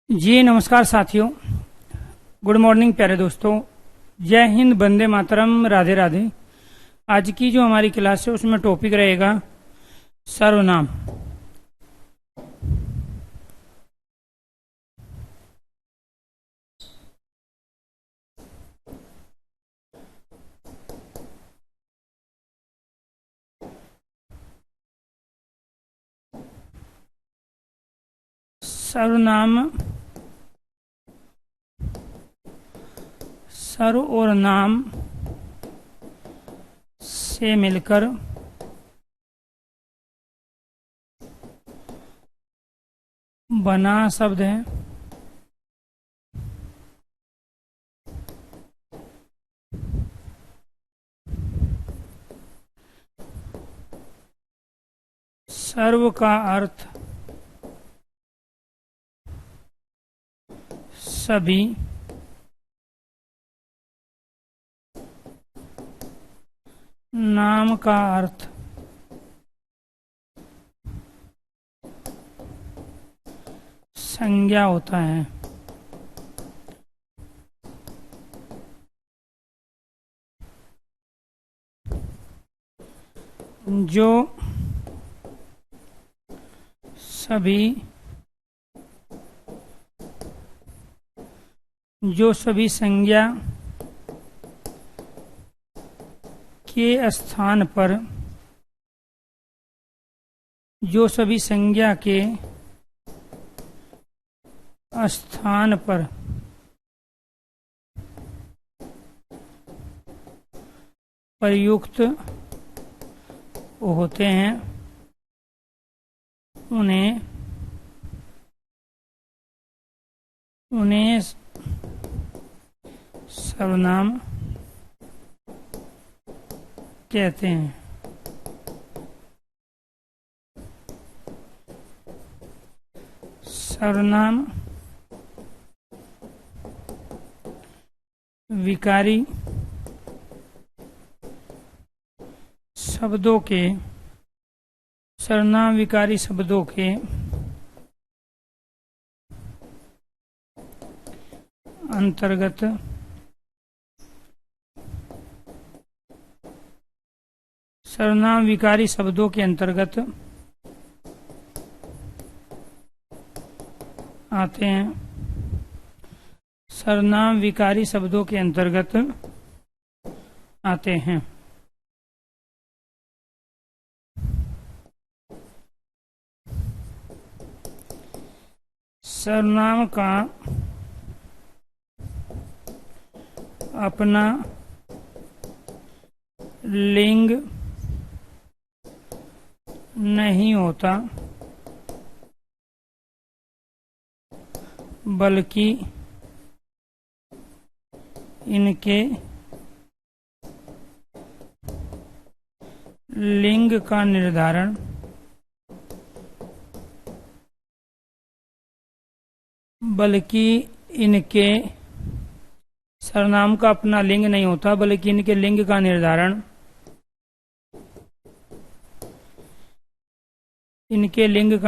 जी नमस्कार साथियों, good morning प्यारे दोस्तों। जय हिंद, वंदे मातरम, राधे राधे। आज की जो हमारी क्लास है उसमें टॉपिक रहेगा सर्वनाम। सर्वनाम सर्व और नाम से मिलकर बना शब्द है। सर्व का अर्थ सभी, नाम का अर्थ संज्ञा होता है। जो सभी संज्ञा के स्थान पर प्रयुक्त होते हैं उन्हें सर्वनाम कहते हैं। सर्वनाम विकारी शब्दों के अंतर्गत आते हैं। सर्वनाम विकारी शब्दों के अंतर्गत आते हैं। सर्वनाम का अपना लिंग नहीं होता, बल्कि इनके लिंग का निर्धारण सर्वनाम का अपना लिंग नहीं होता, बल्कि इनके लिंग का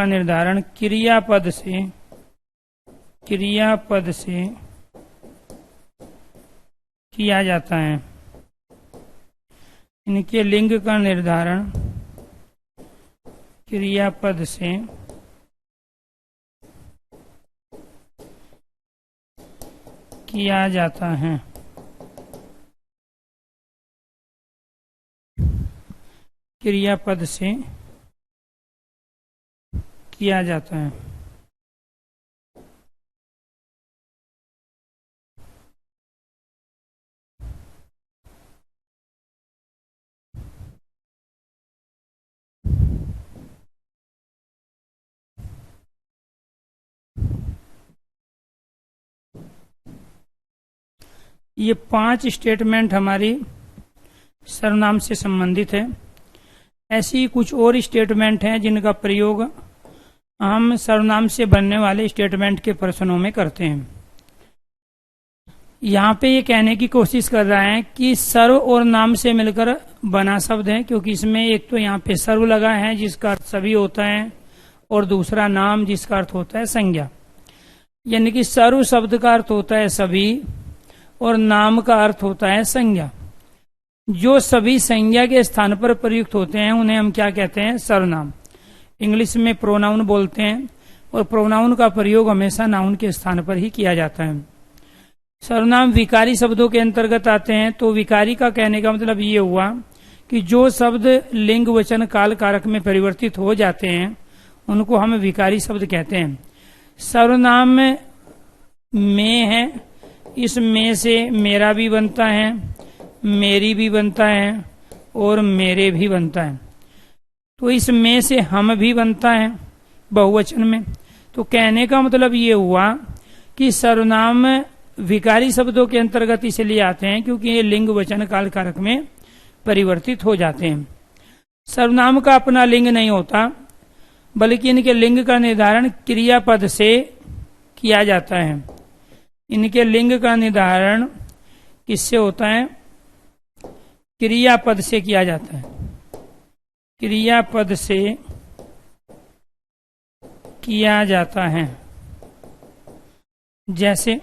निर्धारण क्रियापद से किया जाता है। इनके लिंग का निर्धारण क्रियापद से किया जाता है। क्रियापद से किया जाता है। ये 5 स्टेटमेंट हमारी सर्वनाम से संबंधित है। ऐसी कुछ और स्टेटमेंट हैं जिनका प्रयोग हम सर्वनाम से बनने वाले स्टेटमेंट के प्रश्नों में करते हैं। यहाँ पे ये कहने की कोशिश कर रहा है कि सर्व और नाम से मिलकर बना शब्द है, क्योंकि इसमें एक तो यहाँ पे सर्व लगा है जिसका अर्थ सभी होता है, और दूसरा नाम जिसका अर्थ होता है संज्ञा। यानी कि सर्व शब्द का अर्थ होता है सभी और नाम का अर्थ होता है संज्ञा। जो सभी संज्ञा के स्थान पर प्रयुक्त होते हैं उन्हें हम क्या कहते हैं? सर्वनाम। इंग्लिश में प्रोनाउन बोलते हैं और प्रोनाउन का प्रयोग हमेशा नाउन के स्थान पर ही किया जाता है। सर्वनाम विकारी शब्दों के अंतर्गत आते हैं। तो विकारी का कहने का मतलब ये हुआ कि जो शब्द लिंग वचन काल कारक में परिवर्तित हो जाते हैं उनको हम विकारी शब्द कहते हैं। सर्वनाम में है, इस में से मेरा भी बनता है, मेरी भी बनता है और मेरे भी बनता है। तो इस में से हम भी बनता है बहुवचन में। तो कहने का मतलब ये हुआ कि सर्वनाम विकारी शब्दों के अंतर्गत इसलिए आते हैं क्योंकि ये लिंग वचन काल कारक में परिवर्तित हो जाते हैं। सर्वनाम का अपना लिंग नहीं होता, बल्कि इनके लिंग का निर्धारण क्रियापद से किया जाता है। इनके लिंग का निर्धारण किससे होता है? क्रियापद से किया जाता है। क्रियापद से किया जाता है। जैसे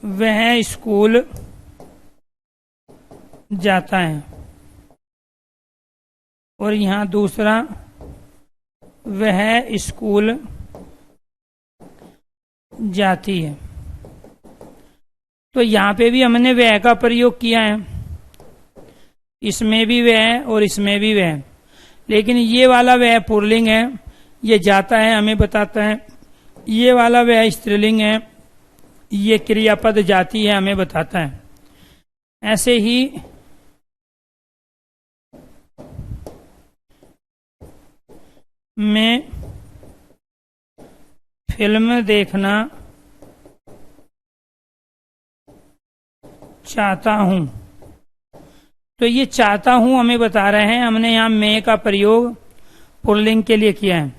वह स्कूल जाता है, और यहां दूसरा वह स्कूल जाती है। तो यहां पे भी हमने वह का प्रयोग किया है, इसमें भी वह और इसमें भी वह। लेकिन ये वाला वह पुल्लिंग है, ये जाता है हमें बताता है। ये वाला वह स्त्रीलिंग है, ये क्रियापद जाती है हमें बताता है। ऐसे ही मैं फिल्म देखना चाहता हूं। तो ये चाहता हूं हमें बता रहे हैं, हमने यहां मैं का प्रयोग पुल्लिंग के लिए किया है।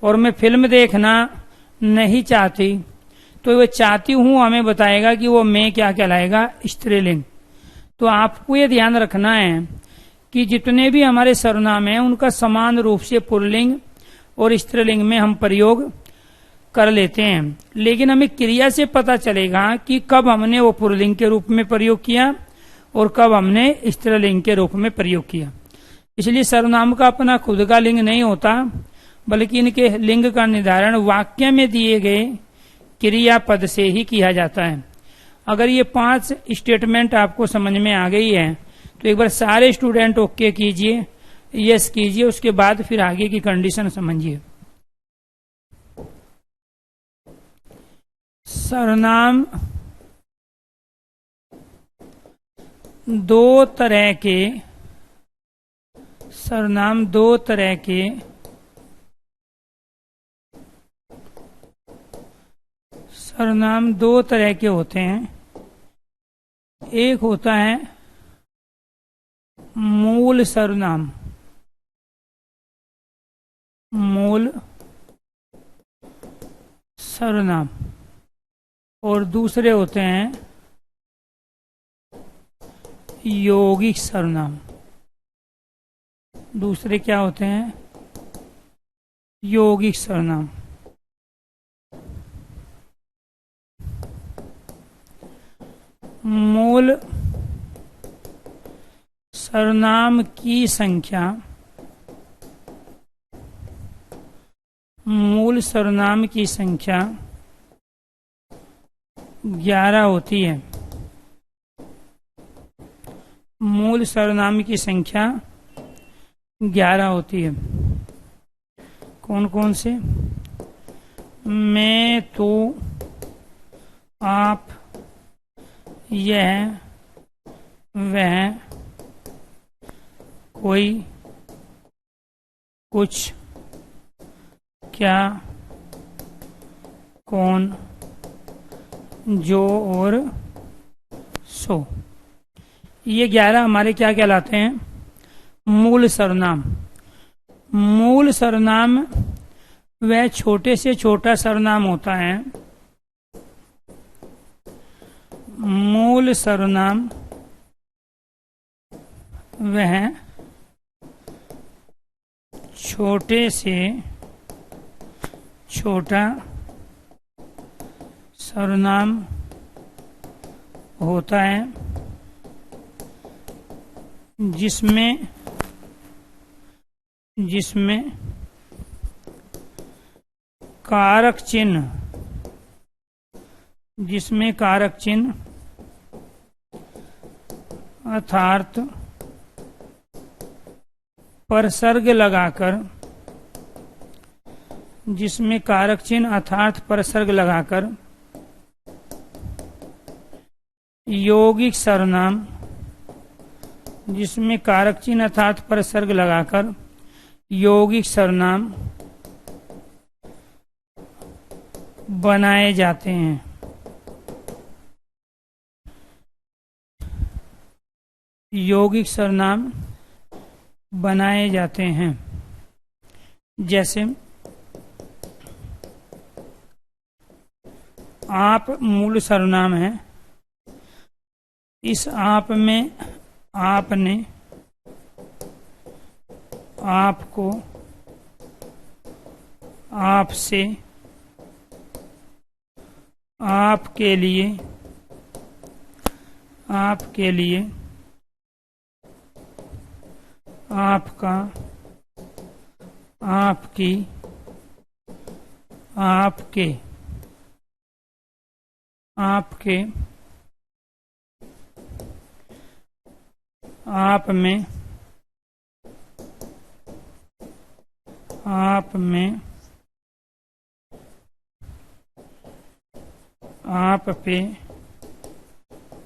और मैं फिल्म देखना नहीं चाहती, तो वो चाहती हूं हमें बताएगा कि वो मैं क्या कहलाएगा? स्त्रीलिंग। तो आपको ये ध्यान रखना है कि जितने भी हमारे सर्वनाम हैं उनका समान रूप से पुल्लिंग और स्त्रीलिंग में हम प्रयोग कर लेते हैं। लेकिन हमें क्रिया से पता चलेगा कि कब हमने वो पुल्लिंग के रूप में प्रयोग किया और कब हमने स्त्रीलिंग के रूप में प्रयोग किया। इसलिए सर्वनाम का अपना खुद का लिंग नहीं होता, बल्कि इनके लिंग का निर्धारण वाक्य में दिए गए क्रियापद से ही किया जाता है। अगर ये 5 स्टेटमेंट आपको समझ में आ गई है तो एक बार सारे स्टूडेंट ओके कीजिए, यस कीजिए, उसके बाद फिर आगे की कंडीशन समझिए। सर्वनाम दो तरह के सर्वनाम दो तरह के होते हैं। एक होता है मूल सर्वनाम, और दूसरे होते हैं यौगिक सर्वनाम। दूसरे क्या होते हैं? यौगिक सर्वनाम। मूल सर्वनाम की संख्या 11 होती है। मूल सर्वनाम की संख्या 11 होती है। कौन कौन से? मैं, तू, आप, यह, वह, कोई, कुछ, क्या, कौन, जो और सो। ये 11 हमारे क्या कहलाते हैं? मूल सर्वनाम। मूल सर्वनाम वह छोटे से छोटा सर्वनाम होता है। मूल सर्वनाम वह छोटे से छोटा सर्वनाम होता है जिसमें कारक चिन्ह अर्थात परसर्ग लगाकर यौगिक सर्वनाम जिसमें कारक चिन्ह अर्थात परसर्ग लगाकर यौगिक सर्वनाम बनाए जाते हैं। यौगिक सर्वनाम बनाए जाते हैं जैसे आप मूल सर्वनाम है। इस आप में आपने, आपको, आपसे, आपके लिए, आपका, आपकी, आपके, आप में, आप पे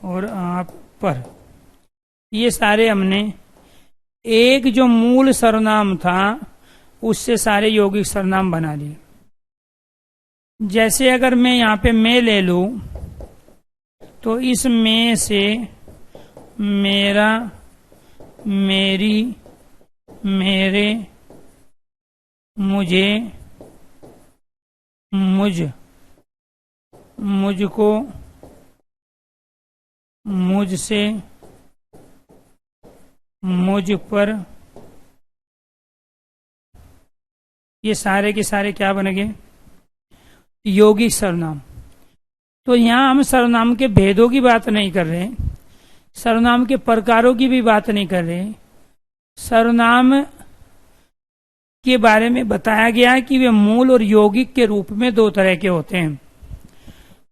और आप पर, ये सारे हमने एक जो मूल सर्वनाम था उससे सारे यौगिक सर्वनाम बना लिए। जैसे अगर मैं यहाँ पे मैं ले लूं तो इस में से मेरा, मेरी, मेरे, मुझे, मुझ, मुझको, मुझसे, मुझ पर, ये सारे के सारे क्या बन गए? यौगिक सर्वनाम। तो यहाँ हम सर्वनाम के भेदों की बात नहीं कर रहे, सर्वनाम के प्रकारों की भी बात नहीं कर रहे। सर्वनाम के बारे में बताया गया है कि वे मूल और यौगिक के रूप में दो तरह के होते हैं।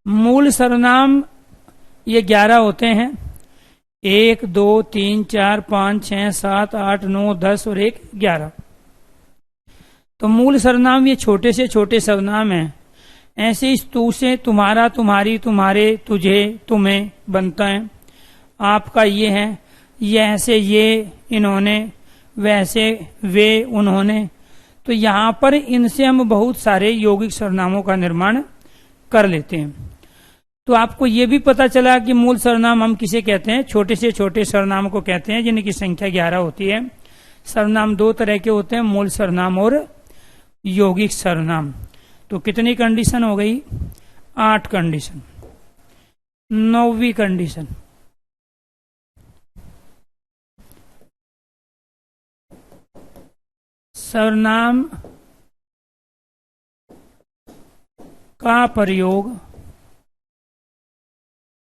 मूल सर्वनाम ये 11 होते हैं, 1, 2, 3, 4, 5, 6, 7, 8, 9, 10 और 1, 11। तो मूल सर्वनाम ये छोटे से छोटे सर्वनाम हैं। ऐसे इस तू से तुम्हारा, तुम्हारी, तुम्हारे, तुझे, तुम्हें बनता है। आपका ये है, ये ऐसे ये, इन्होंने, वैसे वे, उन्होंने। तो यहाँ पर इनसे हम बहुत सारे यौगिक सर्वनामों का निर्माण कर लेते हैं। तो आपको ये भी पता चला कि मूल सर्वनाम हम किसे कहते हैं? छोटे से छोटे सर्वनाम को कहते हैं जिनकी संख्या 11 होती है। सर्वनाम दो तरह के होते हैं, मूल सर्वनाम और यौगिक सर्वनाम। तो कितनी कंडीशन हो गई? 8 कंडीशन। 9वीं कंडीशन, सर्वनाम का प्रयोग,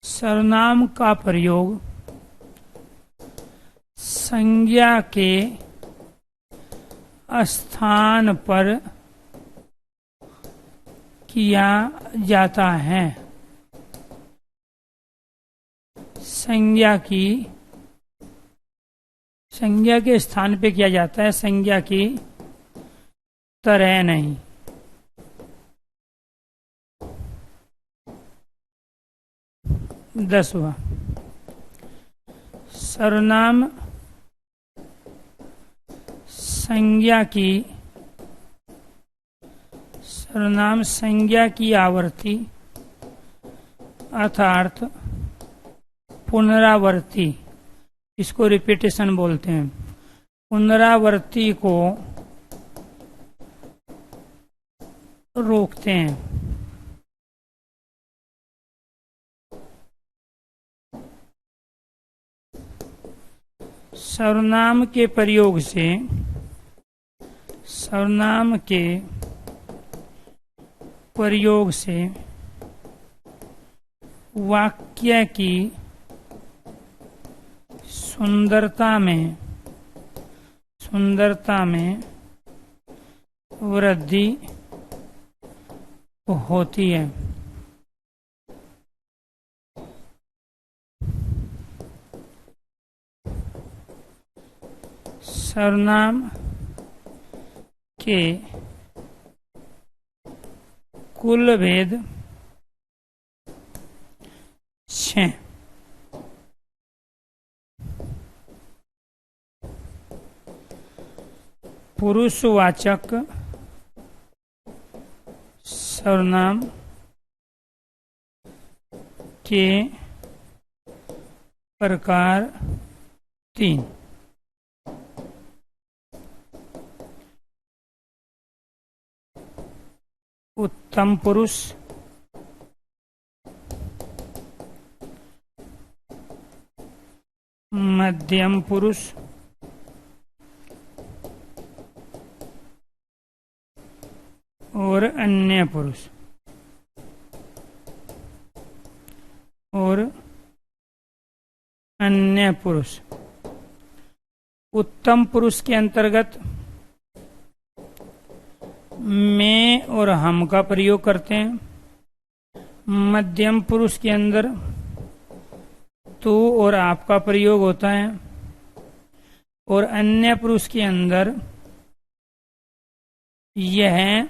सर्वनाम का प्रयोग संज्ञा के स्थान पर किया जाता है। संज्ञा के स्थान पे किया जाता है, संज्ञा की तरह नहीं। दसवां, सर्वनाम संज्ञा की आवर्ती अर्थात पुनरावर्ती, इसको रिपीटेशन बोलते हैं। पुनरावर्ती को रोकते हैं। सर्वनाम के प्रयोग से सर्वनाम के प्रयोग से वाक्य की सुंदरता में वृद्धि होती है। सर्वनाम के कुल भेद 6। पुरुषवाचक सर्वनाम के प्रकार 3। उत्तम पुरुष, मध्यम पुरुष, और अन्य पुरुष। उत्तम पुरुष के अंतर्गत मैं और हम का प्रयोग करते हैं। मध्यम पुरुष के अंदर तू और आप का प्रयोग होता है, और अन्य पुरुष के अंदर यह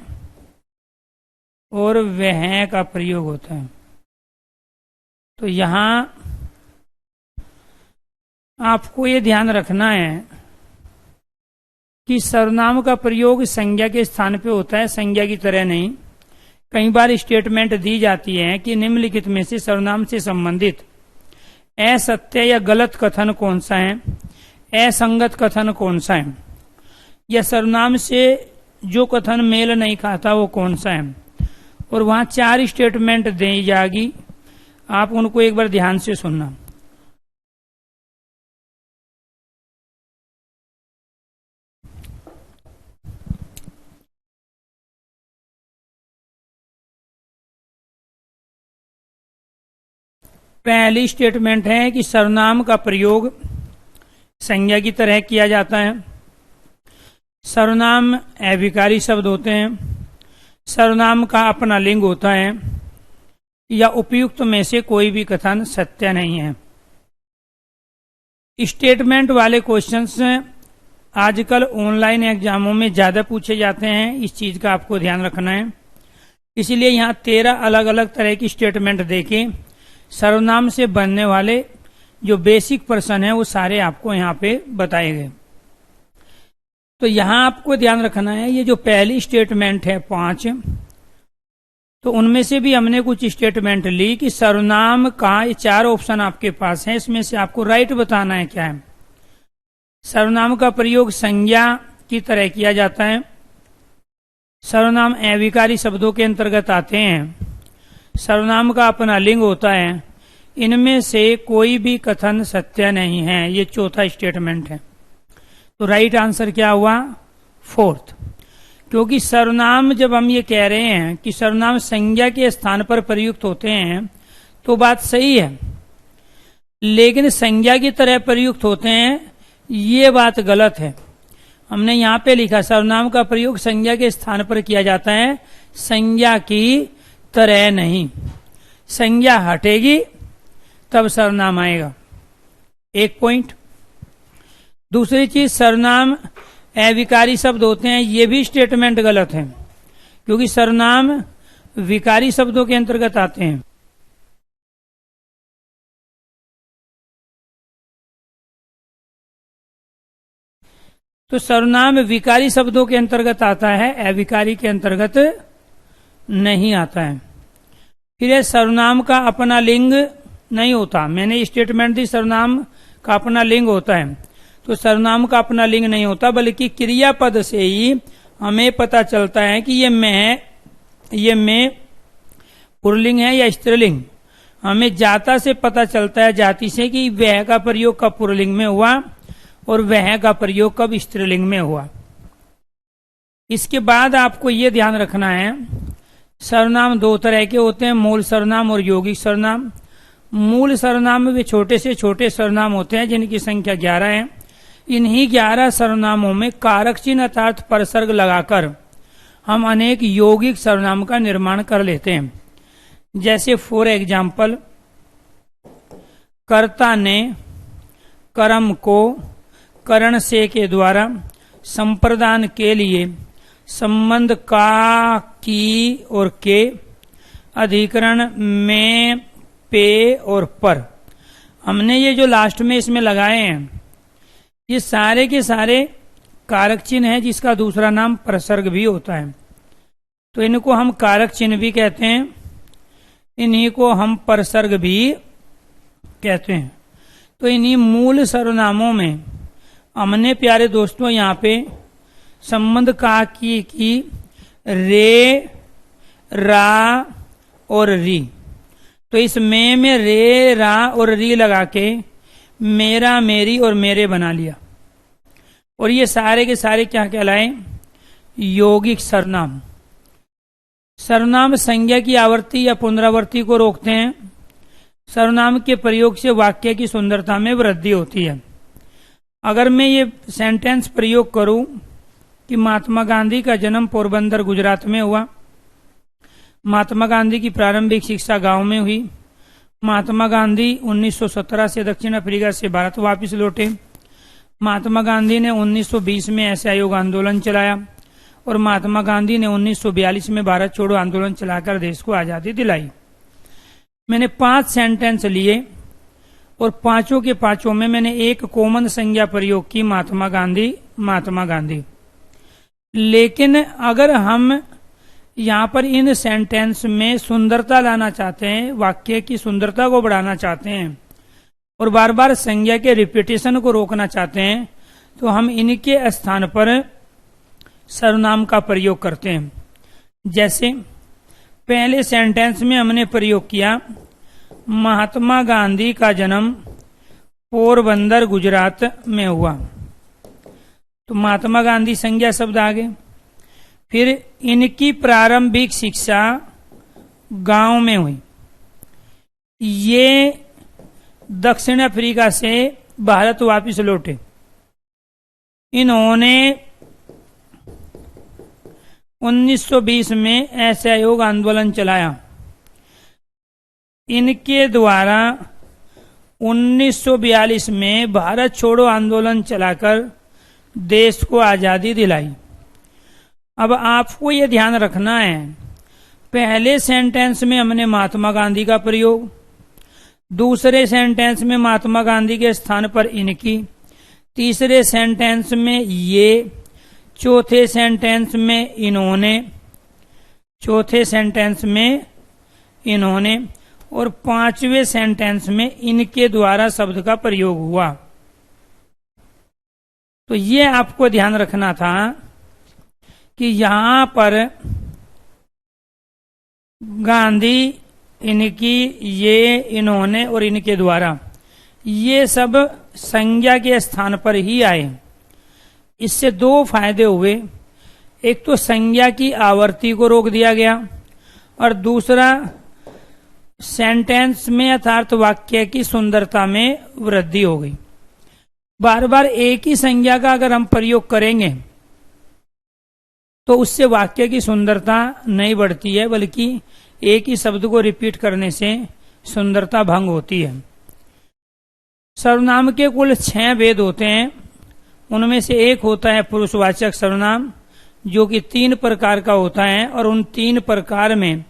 और वह का प्रयोग होता है। तो यहाँ आपको ये ध्यान रखना है कि सर्वनाम का प्रयोग संज्ञा के स्थान पे होता है, संज्ञा की तरह नहीं। कई बार स्टेटमेंट दी जाती है कि निम्नलिखित में से सर्वनाम से संबंधित असत्य या गलत कथन कौन सा है, असंगत कथन कौन सा है, या सर्वनाम से जो कथन मेल नहीं खाता वो कौन सा है। और वहां 4 स्टेटमेंट दी जाएगी, आप उनको एक बार ध्यान से सुनना। पहली स्टेटमेंट है कि सर्वनाम का प्रयोग संज्ञा की तरह किया जाता है। सर्वनाम अविकारी शब्द होते हैं। सर्वनाम का अपना लिंग होता है, या उपयुक्त में से कोई भी कथन सत्य नहीं है। स्टेटमेंट वाले क्वेश्चंस आजकल ऑनलाइन एग्जामों में ज्यादा पूछे जाते हैं, इस चीज का आपको ध्यान रखना है। इसलिए यहाँ 13 अलग अलग तरह की स्टेटमेंट देके सर्वनाम से बनने वाले जो बेसिक प्रश्न है वो सारे आपको यहाँ पे बताए गए। तो यहाँ आपको ध्यान रखना है, ये जो पहली स्टेटमेंट है 5, तो उनमें से भी हमने कुछ स्टेटमेंट ली कि सर्वनाम का ये 4 ऑप्शन आपके पास है, इसमें से आपको राइट बताना है क्या है। सर्वनाम का प्रयोग संज्ञा की तरह किया जाता है। सर्वनाम अविकारी शब्दों के अंतर्गत आते हैं। सर्वनाम का अपना लिंग होता है। इनमें से कोई भी कथन सत्य नहीं है, ये चौथा स्टेटमेंट है। तो राइट आंसर क्या हुआ? 4th। क्योंकि सर्वनाम जब हम ये कह रहे हैं कि सर्वनाम संज्ञा के स्थान पर प्रयुक्त होते हैं तो बात सही है, लेकिन संज्ञा की तरह प्रयुक्त होते हैं ये बात गलत है। हमने यहाँ पे लिखा सर्वनाम का प्रयोग संज्ञा के स्थान पर किया जाता है, संज्ञा की तरह नहीं। संज्ञा हटेगी तब सर्वनाम आएगा। एक पॉइंट। दूसरी चीज, सर्वनाम अविकारी शब्द होते हैं, ये भी स्टेटमेंट गलत है, क्योंकि सर्वनाम विकारी शब्दों के अंतर्गत आते हैं। तो सर्वनाम विकारी शब्दों के अंतर्गत आता है, अविकारी के अंतर्गत नहीं आता है। फिर सर्वनाम का अपना लिंग नहीं होता। मैंने स्टेटमेंट दी सर्वनाम का अपना लिंग होता है, तो सर्वनाम का अपना लिंग नहीं होता, बल्कि क्रियापद से ही हमें पता चलता है कि ये मैं पुल्लिंग है या स्त्रीलिंग। हमें जाता से पता चलता है, जाति से, कि वह का प्रयोग कब पुल्लिंग में हुआ और वह का प्रयोग कब स्त्रीलिंग में हुआ। इसके बाद आपको ये ध्यान रखना है सर्वनाम दो तरह के होते हैं, मूल सर्वनाम और यौगिक सर्वनाम। मूल सर्वनाम में वे छोटे से छोटे सर्वनाम होते हैं जिनकी संख्या 11 है। इन्हीं 11 सर्वनामों में कारक चिन्ह अर्थात परसर्ग लगाकर हम अनेक यौगिक सर्वनाम का निर्माण कर लेते हैं। जैसे फॉर एग्जाम्पल, कर्ता ने कर्म को करण से के द्वारा संप्रदान के लिए संबंध का, की और के, अधिकरण में, पे और पर। हमने ये जो लास्ट में इसमें लगाए हैं ये सारे के सारे कारक चिन्ह है जिसका दूसरा नाम प्रसर्ग भी होता है। तो इनको हम कारक चिन्ह भी कहते हैं, इन्हीं को हम प्रसर्ग भी कहते हैं। तो इन्हीं मूल सर्वनामों में हमने प्यारे दोस्तों यहाँ पे संबंध का, की, रे, रा और री। तो इस में रे, रा और री लगा के मेरा, मेरी और मेरे बना लिया। और ये सारे के सारे क्या कहलाए? यौगिक सर्वनाम। सर्वनाम संज्ञा की आवर्ती या पुनरावृत्ति को रोकते हैं। सर्वनाम के प्रयोग से वाक्य की सुंदरता में वृद्धि होती है। अगर मैं ये सेंटेंस प्रयोग करूं कि महात्मा गांधी का जन्म पोरबंदर गुजरात में हुआ, महात्मा गांधी की प्रारंभिक शिक्षा गांव में हुई, महात्मा गांधी 1917 से दक्षिण अफ्रीका से भारत वापस लौटे, महात्मा गांधी ने 1920 में असहयोग आंदोलन चलाया और महात्मा गांधी ने 1942 में भारत छोड़ो आंदोलन चलाकर देश को आजादी दिलाई। मैंने 5 सेंटेंस लिए और पांचों के पांचों में मैंने एक कॉमन संज्ञा प्रयोग की, महात्मा गांधी, महात्मा गांधी। लेकिन अगर हम यहाँ पर इन सेंटेंस में सुंदरता लाना चाहते हैं, वाक्य की सुंदरता को बढ़ाना चाहते हैं और बार बार संज्ञा के रिपीटेशन को रोकना चाहते हैं, तो हम इनके स्थान पर सर्वनाम का प्रयोग करते हैं। जैसे पहले सेंटेंस में हमने प्रयोग किया, महात्मा गांधी का जन्म पोरबंदर गुजरात में हुआ। तो महात्मा गांधी संज्ञा शब्द आ गए। फिर इनकी प्रारंभिक शिक्षा गांव में हुई। ये दक्षिण अफ्रीका से भारत वापस लौटे। इन्होंने 1920 में असहयोग आंदोलन चलाया। इनके द्वारा 1942 में भारत छोड़ो आंदोलन चलाकर देश को आजादी दिलाई। अब आपको ये ध्यान रखना है, पहले सेंटेंस में हमने महात्मा गांधी का प्रयोग, दूसरे सेंटेंस में महात्मा गांधी के स्थान पर इनकी, तीसरे सेंटेंस में ये, चौथे सेंटेंस में इन्होंने, चौथे सेंटेंस में इन्होंने और पांचवें सेंटेंस में इनके द्वारा शब्द का प्रयोग हुआ। तो ये आपको ध्यान रखना था कि यहां पर गांधी, इनकी, ये, इन्होंने और इनके द्वारा, ये सब संज्ञा के स्थान पर ही आए। इससे 2 फायदे हुए, एक तो संज्ञा की आवर्ती को रोक दिया गया और दूसरा सेंटेंस में अर्थात वाक्य की सुंदरता में वृद्धि हो गई। बार बार एक ही संज्ञा का अगर हम प्रयोग करेंगे तो उससे वाक्य की सुंदरता नहीं बढ़ती है, बल्कि एक ही शब्द को रिपीट करने से सुंदरता भंग होती है। सर्वनाम के कुल 6 भेद होते हैं। उनमें से एक होता है पुरुषवाचक सर्वनाम, जो कि 3 प्रकार का होता है और उन 3 प्रकार में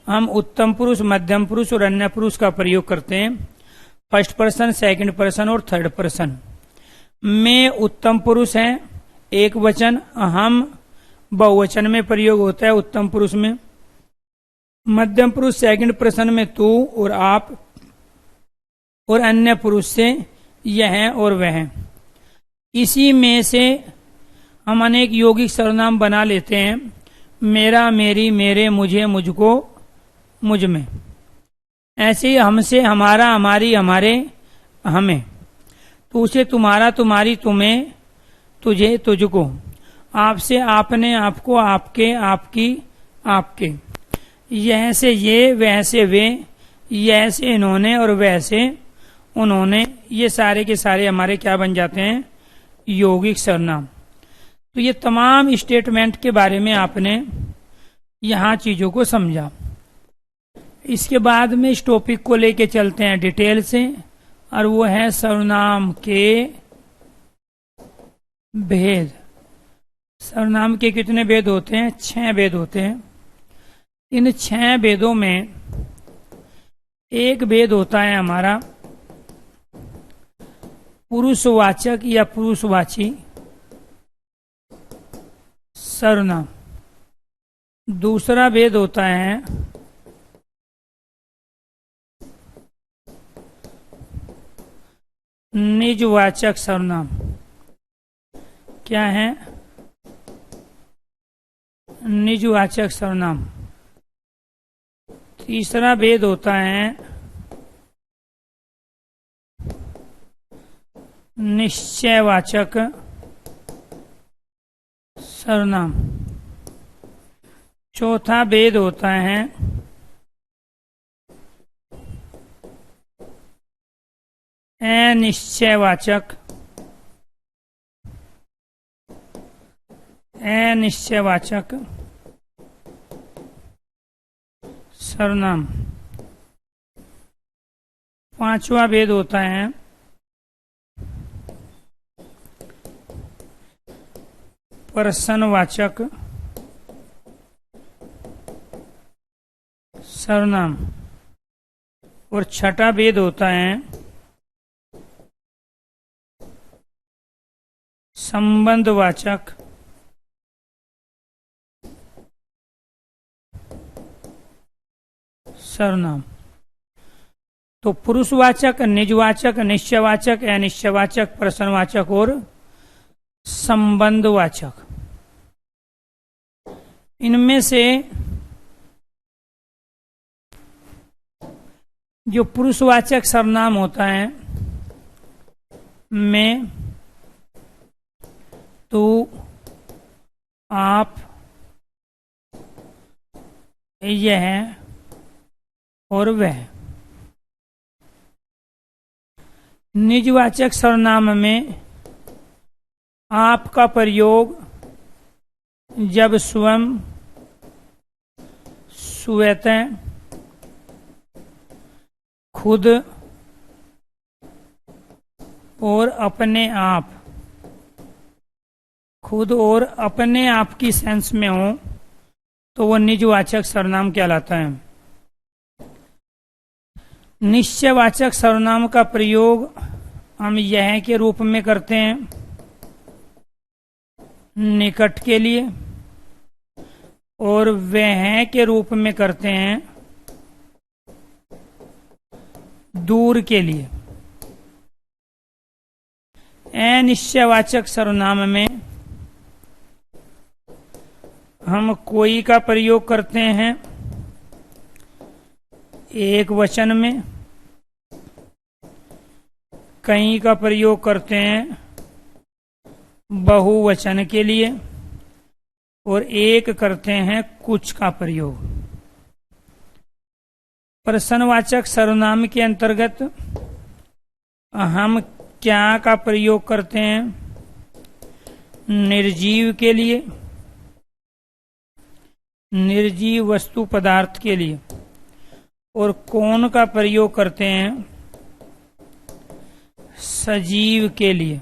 हम उत्तम पुरुष, मध्यम पुरुष और अन्य पुरुष का प्रयोग करते हैं। फर्स्ट पर्सन, सेकंड पर्सन और थर्ड पर्सन में उत्तम पुरुष है एक वचन, हम बहुवचन में प्रयोग होता है उत्तम पुरुष में। मध्यम पुरुष सेकंड पर्सन में तू और आप, और अन्य पुरुष से यह और वह। इसी में से हम अनेक यौगिक सर्वनाम बना लेते हैं, मेरा, मेरी, मेरे, मुझे, मुझको, मुझ में। ऐसे ही हमसे, हमारा, हमारी, हमारे, हमें। तुझसे, तुम्हारा, तुम्हारी, तुम्हें, तुझे, तुझको। आपसे, आपने, आपको, आपके, आपकी, आपके। यह से ये, वह से वे, यह से इन्होंने और वह से उन्होंने, ये सारे के सारे हमारे क्या बन जाते हैं? यौगिक सर्वनाम। तो ये तमाम स्टेटमेंट के बारे में आपने यहां चीजों को समझा। इसके बाद में इस टॉपिक को लेके चलते हैं डिटेल से, और वो है सर्वनाम के भेद। सर्वनाम के कितने भेद होते हैं? 6 भेद होते हैं। इन 6 भेदों में एक भेद होता है हमारा पुरुषवाचक या पुरुषवाची सर्वनाम। दूसरा भेद होता है निजवाचक सर्वनाम। क्या है? निजवाचक सर्वनाम। तीसरा भेद होता है निश्चयवाचक सर्वनाम। चौथा भेद होता है अनिश्चयवाचक सर्वनाम। पांचवा भेद होता है प्रश्नवाचक सर्वनाम। और छठा भेद होता है संबंधवाचक सर्वनाम। तो पुरुषवाचक, निजवाचक, निश्चयवाचक, अनिश्चयवाचक, प्रश्नवाचक और संबंधवाचक। इनमें से जो पुरुषवाचक सर्वनाम होता है में तू, आप, यह और वह। निजवाचक सर्वनाम में आप का प्रयोग जब स्वयं, स्वतः, खुद और अपने आप, खुद और अपने आप की सेंस में हो तो वो निजवाचक सर्वनाम कहलाता है। निश्चयवाचक सर्वनाम का प्रयोग हम यह के रूप में करते हैं निकट के लिए, और वह के रूप में करते हैं दूर के लिए। अनिश्चयवाचक सर्वनाम में हम कोई का प्रयोग करते हैं एक वचन में, कई का प्रयोग करते हैं बहुवचन के लिए, और एक करते हैं कुछ का प्रयोग। प्रश्नवाचक सर्वनाम के अंतर्गत हम क्या का प्रयोग करते हैं निर्जीव के लिए, निर्जीव वस्तु पदार्थ के लिए, और कौन का प्रयोग करते हैं सजीव के लिए।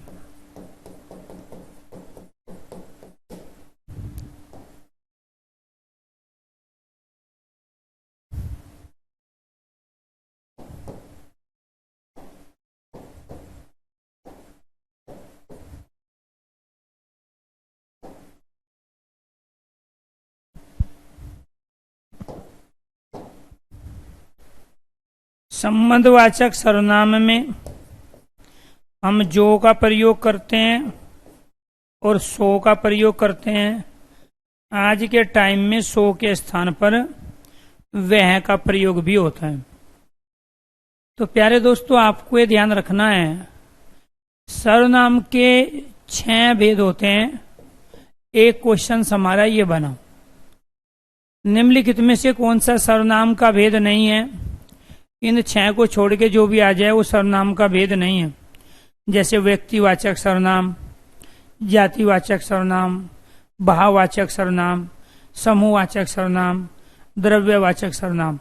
संबंधवाचक सर्वनाम में हम जो का प्रयोग करते हैं और सो का प्रयोग करते हैं। आज के टाइम में सो के स्थान पर वह का प्रयोग भी होता है। तो प्यारे दोस्तों, आपको ये ध्यान रखना है, सर्वनाम के 6 भेद होते हैं। एक क्वेश्चन हमारा ये बना निम्नलिखित में से कौन सा सर्वनाम का भेद नहीं है? इन 6 को छोड़ के जो भी आ जाए वो सर्वनाम का भेद नहीं है। जैसे व्यक्तिवाचक सर्वनाम, जातिवाचक सर्वनाम, भाववाचक सर्वनाम, समूहवाचक सर्वनाम, द्रव्यवाचक सर्वनाम,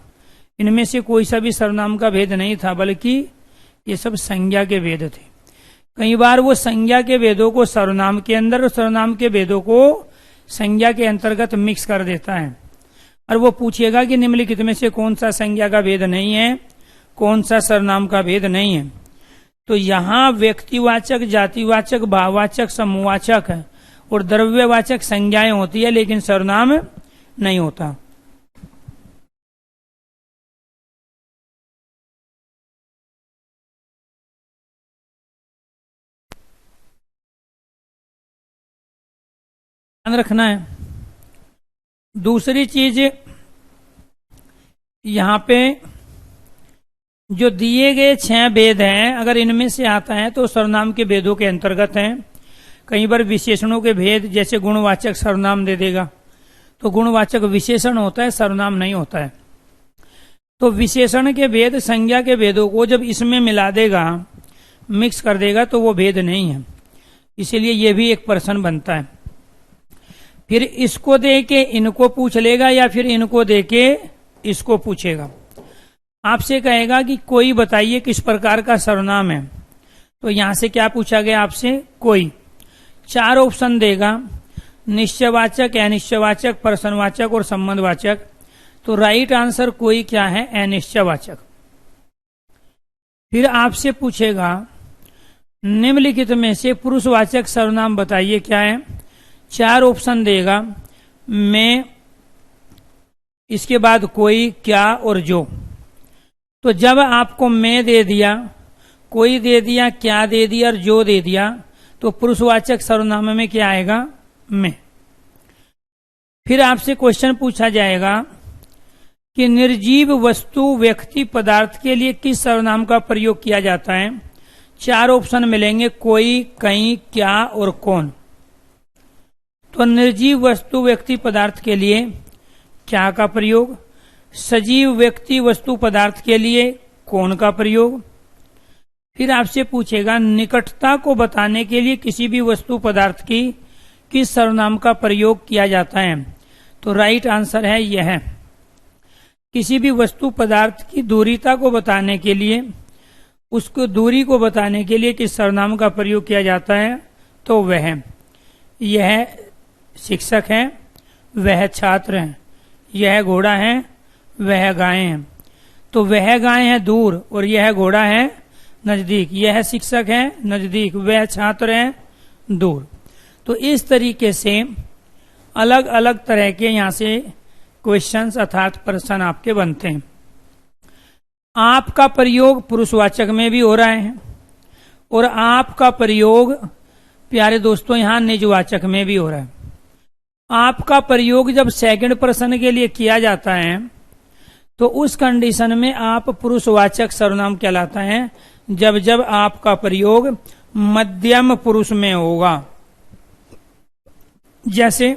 इनमें से कोई सा भी सर्वनाम का भेद नहीं था, बल्कि ये सब संज्ञा के भेद थे। कई बार वो संज्ञा के भेदों को सर्वनाम के अंदर और सर्वनाम के भेदों को संज्ञा के अंतर्गत मिक्स कर देता है, और वो पूछेगा कि निम्नलिखित में से कौन सा संज्ञा का भेद नहीं है, कौन सा सर्वनाम का भेद नहीं है। तो यहाँ व्यक्तिवाचक, जातिवाचक, भाववाचक, समूहवाचक और द्रव्यवाचक संज्ञाएं होती है, लेकिन सर्वनाम नहीं होता। ध्यान रखना है। दूसरी चीज, यहाँ पे जो दिए गए 6 भेद हैं, अगर इनमें से आता है तो सर्वनाम के भेदों के अंतर्गत हैं। कई बार विशेषणों के भेद, जैसे गुणवाचक सर्वनाम दे देगा, तो गुणवाचक विशेषण होता है, सर्वनाम नहीं होता है। तो विशेषण के भेद संज्ञा के भेदों को जब इसमें मिला देगा, मिक्स कर देगा, तो वो भेद नहीं है। इसीलिए ये भी एक प्रश्न बनता है। फिर इसको दे के इनको पूछ लेगा, या फिर इनको दे के इसको पूछेगा। आपसे कहेगा कि कोई बताइए किस प्रकार का सर्वनाम है, तो यहां से क्या पूछा गया आपसे? कोई। 4 ऑप्शन देगा, निश्चयवाचक, अनिश्चयवाचक, प्रश्नवाचक और संबंधवाचक। तो राइट आंसर कोई क्या है? अनिश्चयवाचक। फिर आपसे पूछेगा निम्नलिखित में से पुरुषवाचक सर्वनाम बताइए क्या है। 4 ऑप्शन देगा, मैं, इसके बाद कोई, क्या और जो। तो जब आपको मैं दे दिया, कोई दे दिया, क्या दे दिया और जो दे दिया, तो पुरुषवाचक सर्वनाम में क्या आएगा? मैं। फिर आपसे क्वेश्चन पूछा जाएगा कि निर्जीव वस्तु, व्यक्ति, पदार्थ के लिए किस सर्वनाम का प्रयोग किया जाता है। 4 ऑप्शन मिलेंगे, कोई, कहीं, क्या और कौन। तो निर्जीव वस्तु, व्यक्ति, पदार्थ के लिए क्या का प्रयोग, सजीव व्यक्ति, वस्तु, पदार्थ के लिए कौन का प्रयोग। फिर आपसे पूछेगा निकटता को बताने के लिए किसी भी वस्तु, पदार्थ की किस सर्वनाम का प्रयोग किया जाता है। तो राइट आंसर है यह। किसी भी वस्तु, पदार्थ की दूरीता को बताने के लिए, उसको दूरी को बताने के लिए किस सर्वनाम का प्रयोग किया जाता है, तो वह। यह शिक्षक है, वह छात्र है, यह घोड़ा है, वह गाय है। तो वह गाय है दूर और यह घोड़ा है नजदीक। यह शिक्षक है नजदीक, वह छात्र है दूर। तो इस तरीके से अलग अलग तरह के यहां से क्वेश्चंस अर्थात प्रश्न आपके बनते हैं। आपका प्रयोग पुरुषवाचक में भी हो रहा है और आपका प्रयोग प्यारे दोस्तों यहां निजवाचक में भी हो रहा है। आपका प्रयोग जब सेकंड पर्सन के लिए किया जाता है तो उस कंडीशन में आप पुरुषवाचक सर्वनाम कहलाता है, जब जब आपका प्रयोग मध्यम पुरुष में होगा। जैसे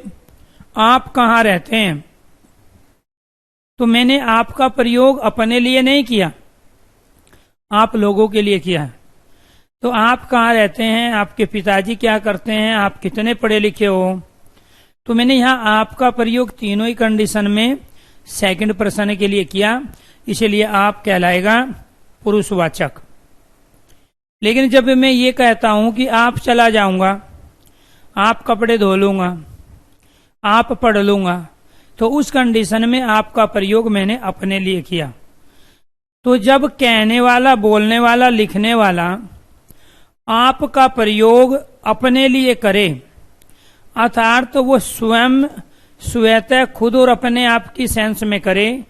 आप कहाँ रहते हैं, तो मैंने आपका प्रयोग अपने लिए नहीं किया, आप लोगों के लिए किया। तो आप कहाँ रहते हैं, आपके पिताजी क्या करते हैं, आप कितने पढ़े लिखे हो। तो मैंने यहाँ आपका प्रयोग तीनों ही कंडीशन में सेकंड पर्सन के लिए किया, इसलिए आप कहलाएगा पुरुषवाचक। लेकिन जब मैं ये कहता हूं कि आप चला जाऊंगा, आप कपड़े धो लूंगा, आप पढ़ लूंगा, तो उस कंडीशन में आपका प्रयोग मैंने अपने लिए किया। तो जब कहने वाला, बोलने वाला, लिखने वाला आपका प्रयोग अपने लिए करे, अर्थात तो वो स्वयं स्वतः खुद और अपने आप की सेंस में करे,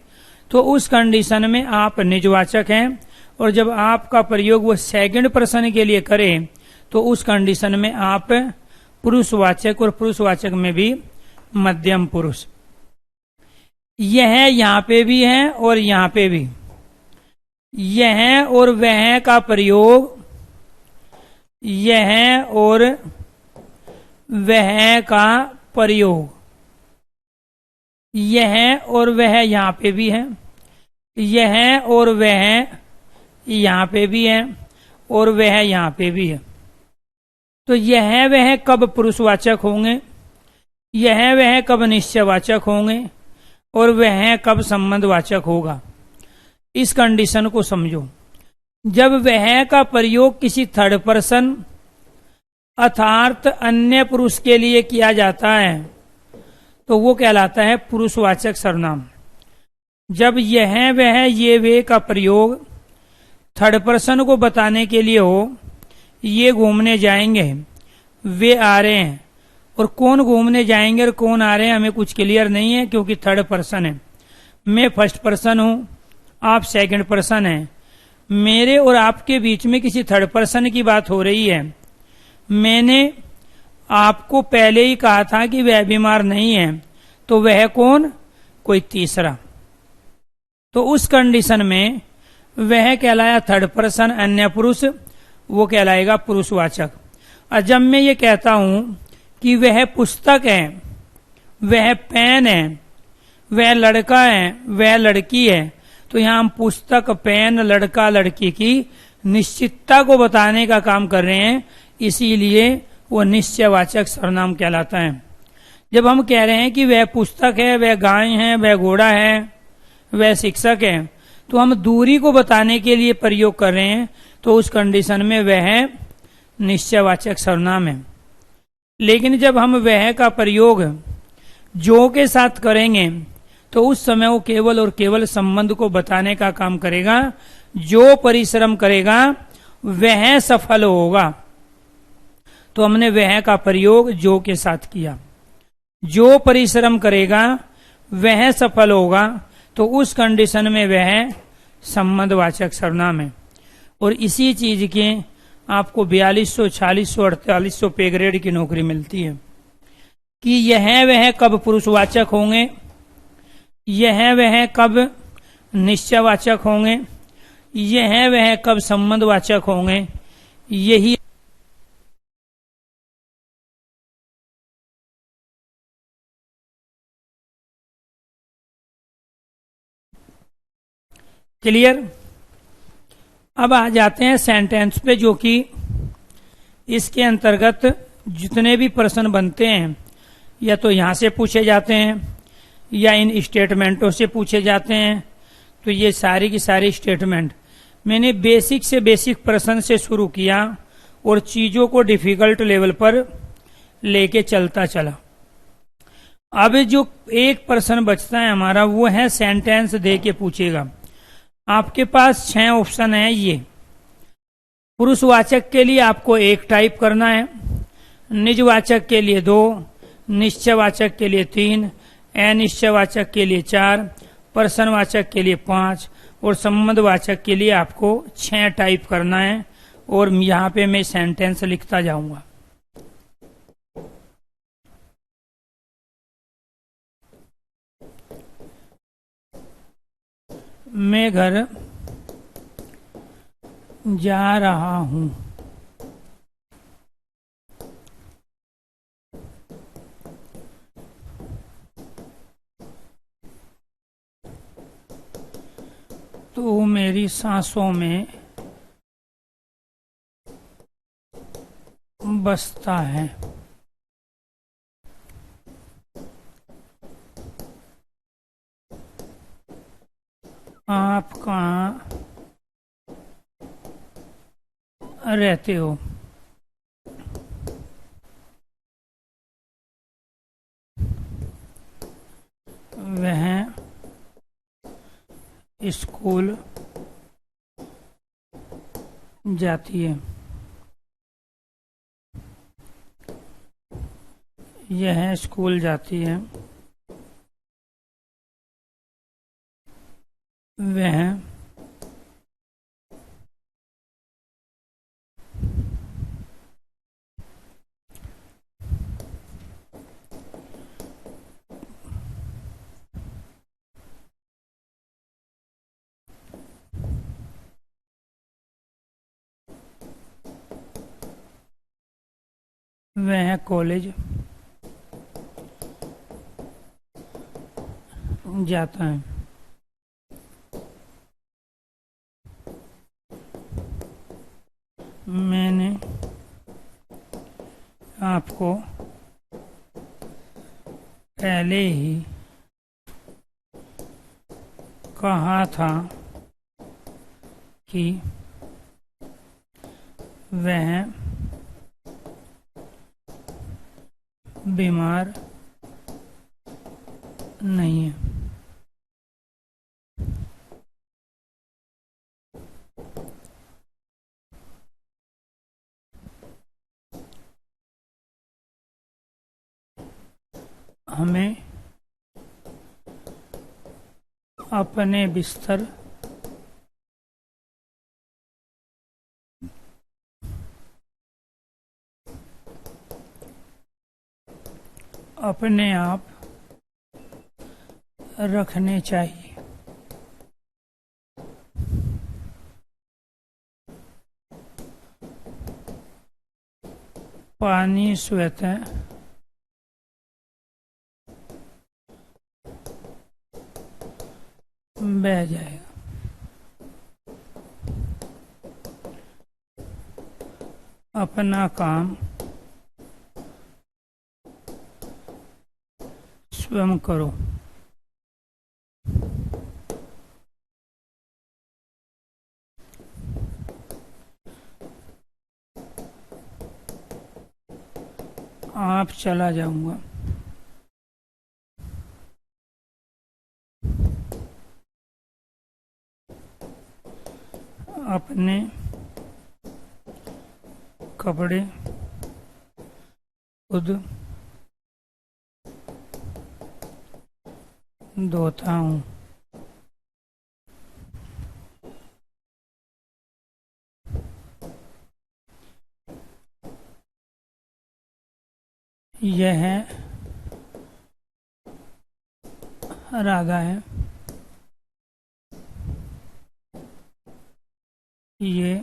तो उस कंडीशन में आप निजवाचक हैं। और जब आपका प्रयोग वो सेकंड पर्सन के लिए करे, तो उस कंडीशन में आप पुरुषवाचक, और पुरुषवाचक में भी मध्यम पुरुष। यह यहाँ पे भी है और यहाँ पे भी। यह और वह का प्रयोग, यह और वह का प्रयोग यह और वह यहाँ पे भी है, यह और वह यहाँ पे भी है, और वह यहाँ पे भी है। तो यह वह कब पुरुषवाचक होंगे, यह वह कब निश्चयवाचक होंगे, और वह कब संबंधवाचक होगा। इस कंडीशन को समझो। जब वह का प्रयोग किसी थर्ड पर्सन अर्थात अन्य पुरुष के लिए किया जाता है तो वो कहलाता है पुरुषवाचक सर्वनाम। जब यह वह ये वे का प्रयोग थर्ड पर्सन को बताने के लिए हो, ये घूमने जाएंगे, वे आ रहे हैं, और कौन घूमने जाएंगे और कौन आ रहे हैं हमें कुछ क्लियर नहीं है, क्योंकि थर्ड पर्सन है। मैं फर्स्ट पर्सन हूं, आप सेकंड पर्सन हैं। मेरे और आपके बीच में किसी थर्ड पर्सन की बात हो रही है। मैंने आपको पहले ही कहा था कि वह बीमार नहीं है, तो वह कौन, कोई तीसरा। तो उस कंडीशन में वह कहलाया थर्ड पर्सन अन्य पुरुष, वो कहलाएगा पुरुषवाचक। और जब मैं ये कहता हूं कि वह पुस्तक है, वह पेन है, वह लड़का है, वह लड़की है, तो यहां हम पुस्तक, पेन, लड़का, लड़की की निश्चितता को बताने का काम कर रहे हैं, इसीलिए वो निश्चयवाचक सर्वनाम कहलाता है। जब हम कह रहे हैं कि वह पुस्तक है, वह गाय है, वह घोड़ा है, वह शिक्षक है, तो हम दूरी को बताने के लिए प्रयोग कर रहे हैं, तो उस कंडीशन में वह निश्चयवाचक सर्वनाम है। लेकिन जब हम वह का प्रयोग जो के साथ करेंगे तो उस समय वो केवल और केवल संबंध को बताने का काम करेगा। जो परिश्रम करेगा वह सफल होगा। तो हमने वह का प्रयोग जो के साथ किया। जो परिश्रम करेगा वह सफल होगा, तो उस कंडीशन में वह संबंधवाचक सर्वनाम है। और इसी चीज के आपको 4200, 4600, 4800 पे ग्रेड की नौकरी मिलती है कि यह वह कब पुरुषवाचक होंगे, यह वह कब निश्चयवाचक होंगे, यह वह कब संबंधवाचक होंगे। यही क्लियर। अब आ जाते हैं सेंटेंस पे, जो कि इसके अंतर्गत जितने भी प्रश्न बनते हैं या तो यहां से पूछे जाते हैं या इन स्टेटमेंटों से पूछे जाते हैं। तो ये सारी की सारी स्टेटमेंट मैंने बेसिक से बेसिक प्रश्न से शुरू किया और चीजों को डिफिकल्ट लेवल पर लेके चलता चला। अब जो एक प्रश्न बचता है हमारा, वो है सेंटेंस दे के पूछेगा। आपके पास 6 ऑप्शन है। ये पुरुषवाचक के लिए आपको 1 टाइप करना है, निजवाचक के लिए 2, निश्चयवाचक के लिए 3, अनिश्चयवाचक के लिए 4, प्रश्नवाचक के लिए 5 और संबंधवाचक के लिए आपको 6 टाइप करना है। और यहाँ पे मैं सेंटेंस लिखता जाऊंगा। मैं घर जा रहा हूं। तो मेरी सांसों में बसता है। आप कहाँ रहते हो? वह स्कूल जाती है। यह स्कूल जाती है। वह वह कॉलेज जाता है। मैंने आपको पहले ही कहा था कि वह बीमार नहीं है। हमें अपने बिस्तर अपने आप रखने चाहिए। पानी स्वतः बह जाएगा। अपना काम स्वयं करो। आप चला जाऊंगा। अपने कपड़े खुद धोता हूँ। यह राधा है। ये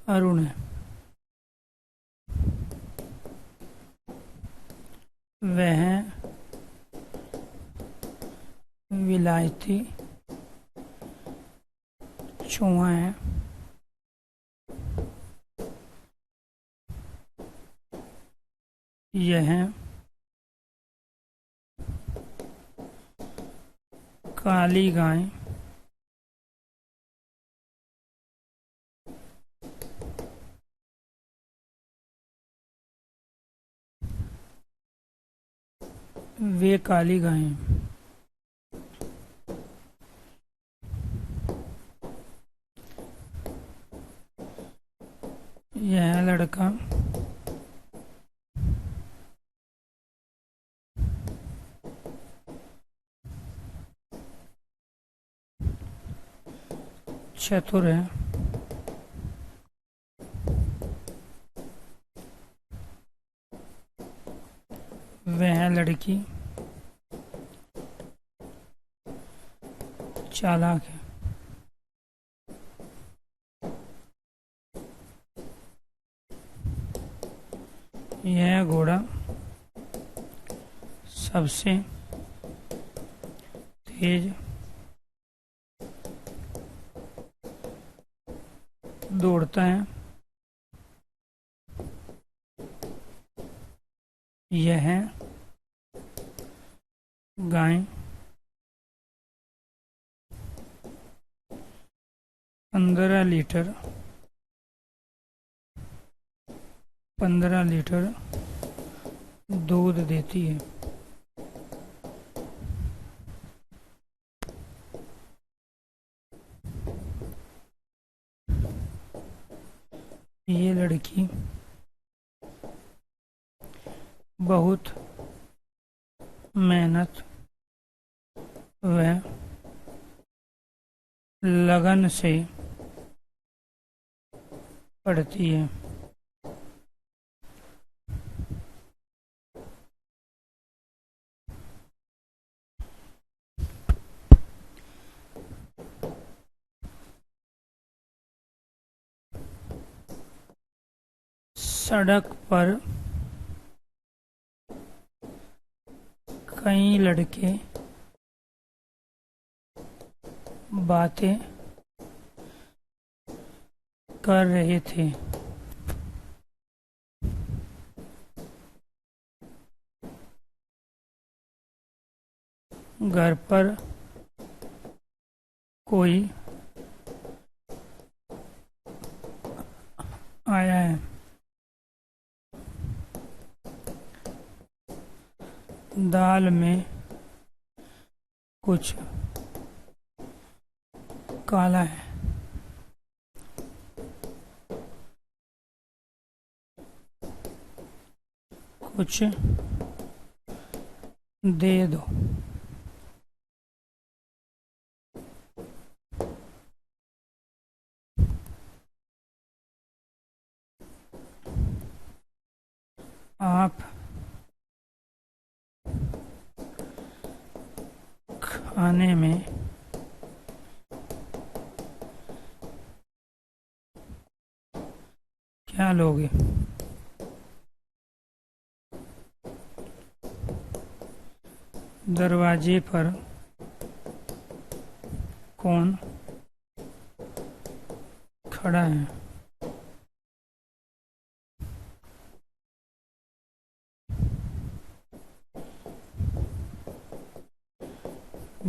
अरुण है। वह विलायती चूहा है। यह काली गाय वे काली गाय हैं। यह लड़का चतुर है। वह लड़की चालाक है। यह घोड़ा सबसे तेज दौड़ता है। यह गाय 15 लीटर दूध देती है। ये लड़की बहुत मेहनत व लगन से पढ़ती है। सड़क पर कई लड़के बातें कर रहे थे। घर पर कोई आया है। दाल में कुछ काला है। कुछ दे दो। आप खाने में क्या लोगे? दरवाजे पर कौन खड़ा है?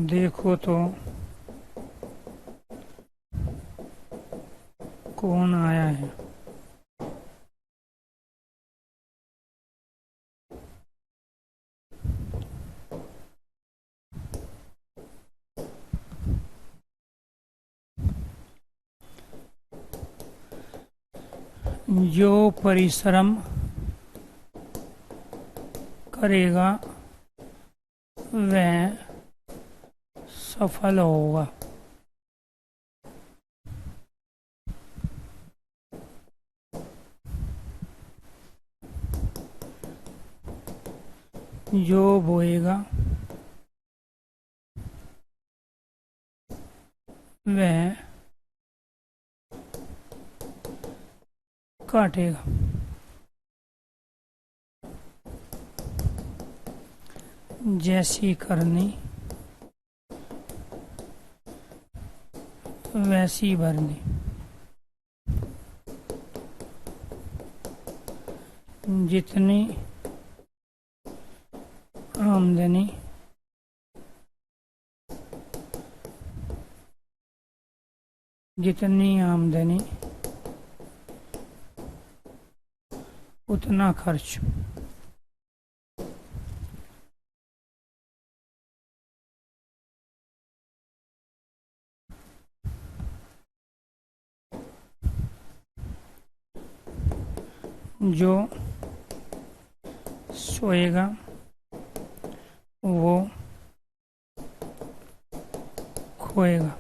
देखो तो कौन आया है? जो परिश्रम करेगा वह सफल होगा। जो बोएगा वह काटेगा। जैसी करनी वैसी भरनी। जितनी आमदनी उतना खर्च। जो सोएगा वो खोएगा।